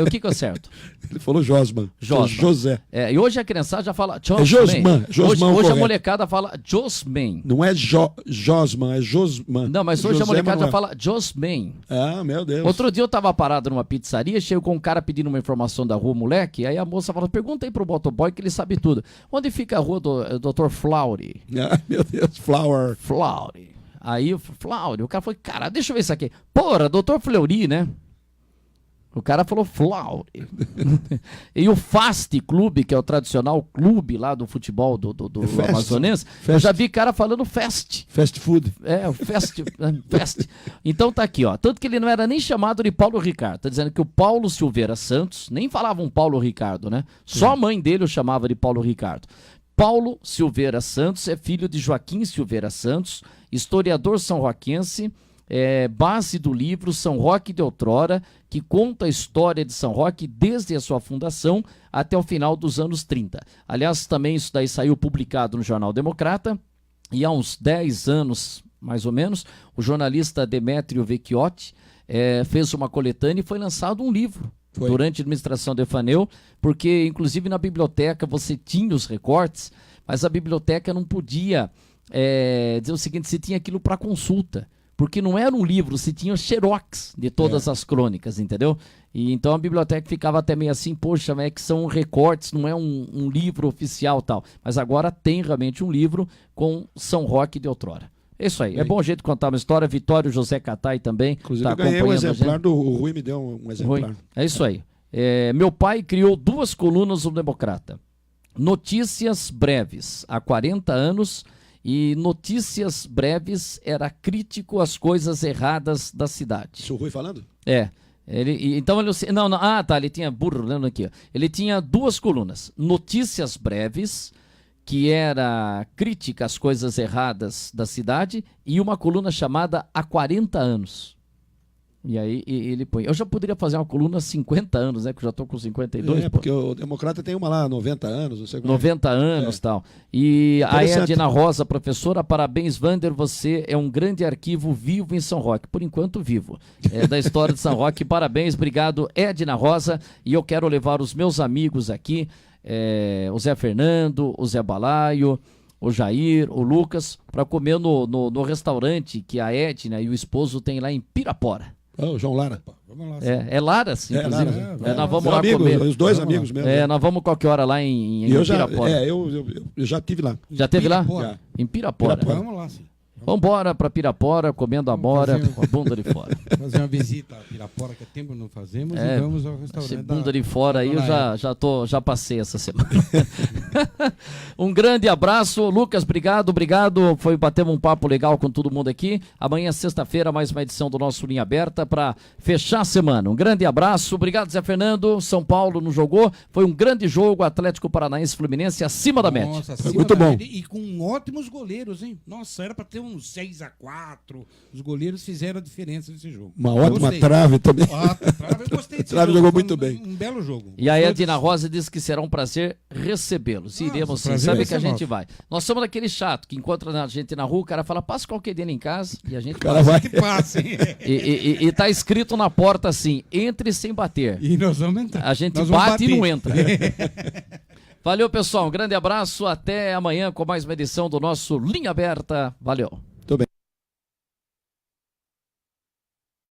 O que é certo? Ele falou Josman. Josman. José. E hoje a criançada já fala É Josman. Hoje a molecada fala Josman. Não é Josman, é Josman. Não, mas hoje José a molecada Manuel. já fala Josman. Ah, meu Deus. Outro dia eu tava parado numa pizzaria, chegou um cara pedindo uma informação da rua, moleque, aí a moça falou, pergunta aí pro motoboy que ele sabe tudo. Onde fica a rua do Dr. Flaury? Ah, meu Deus, Flower. Flaury. Aí o Flaury, o cara falou, cara, deixa eu ver isso aqui. Porra, Dr. Fleury, né? O cara falou Flaury. E o Fast Clube, que é o tradicional clube lá do futebol do amazonense, eu já vi cara falando Fast. Fast food. O Fast. Então tá aqui, ó. Tanto que ele não era nem chamado de Paulo Ricardo. Tá dizendo que o Paulo Silveira Santos, nem falavam Paulo Ricardo, né? Só a mãe dele o chamava de Paulo Ricardo. Paulo Silveira Santos é filho de Joaquim Silveira Santos, historiador são-roquense, base do livro São Roque de Outrora, que conta a história de São Roque desde a sua fundação até o final dos anos 30. Aliás, também isso daí saiu publicado no Jornal Democrata, e há uns 10 anos, mais ou menos, o jornalista Demétrio Vecchiotti fez uma coletânea e foi lançado um livro. Durante a administração de Faneu, porque inclusive na biblioteca você tinha os recortes, mas a biblioteca não podia dizer o seguinte, se tinha aquilo para consulta, porque não era um livro, se tinha xerox de todas as crônicas, entendeu? E então a biblioteca ficava até meio assim, poxa, é que são recortes, não é um livro oficial tal, mas agora tem realmente um livro com São Roque de Outrora. É isso aí, é bom jeito de contar uma história. Vitório José Catai também. Inclusive, tá eu ganhei um acompanhando exemplar do o Rui, me deu um exemplar. Rui. É isso aí. Meu pai criou 2 colunas no Democrata. Notícias breves, há 40 anos, e Notícias breves era crítico às coisas erradas da cidade. Isso o Rui falando? Ele tinha burro, lendo aqui. Ó. Ele tinha 2 colunas. Notícias breves, que era crítica às coisas erradas da cidade, e uma coluna chamada Há 40 anos. E aí ele põe. Eu já poderia fazer uma coluna há 50 anos, né? Que eu já estou com 52. Porque o Democrata tem uma lá, 90 anos, não sei como 90 anos e tal. E a Edna Rosa, professora, parabéns, Vander, você é um grande arquivo vivo em São Roque. Por enquanto, vivo. Da história de São Roque. Parabéns, obrigado, Edna Rosa. E eu quero levar os meus amigos aqui, o Zé Fernando, o Zé Balaio, o Jair, o Lucas, para comer no restaurante que a Edna e o esposo têm lá em Pirapora. O João Lara. Vamos lá. Lara, sim, inclusive. Nós vamos lá amigos, comer. Os dois amigos mesmo. Nós vamos qualquer hora lá em Pirapora. Eu já estive lá. Já teve lá? Pirapora. Em Pirapora. Vamos lá, sim. Vamos embora para Pirapora, comendo amora, com a bunda de fora. Fazer uma visita a Pirapora, que é tempo não fazemos, e vamos ao restaurante. Bunda de fora aí, eu já passei essa semana. Um grande abraço, Lucas, obrigado. Batemos um papo legal com todo mundo aqui. Amanhã, sexta-feira, mais uma edição do nosso Linha Aberta para fechar a semana. Um grande abraço, obrigado, Zé Fernando. São Paulo não jogou, foi um grande jogo, Atlético Paranaense Fluminense acima da média. Foi muito bom. E com ótimos goleiros, hein? Nossa, era para ter um 6-4. Os goleiros fizeram a diferença nesse jogo. Uma ótima trave também. Trave, eu gostei desse Trave jogo. jogou Foi muito bem. Um belo jogo. E a Edna Rosa disse que será um prazer recebê-los. Iremos sim, sabe que a gente vai. Nós somos daquele chato que encontra a gente na rua, o cara fala, passa qualquer dia em casa, e a gente vai. Que passa, hein? E tá escrito na porta assim, entre sem bater. E nós vamos entrar. A gente bate e não entra. Valeu, pessoal. Um grande abraço. Até amanhã com mais uma edição do nosso Linha Aberta. Valeu.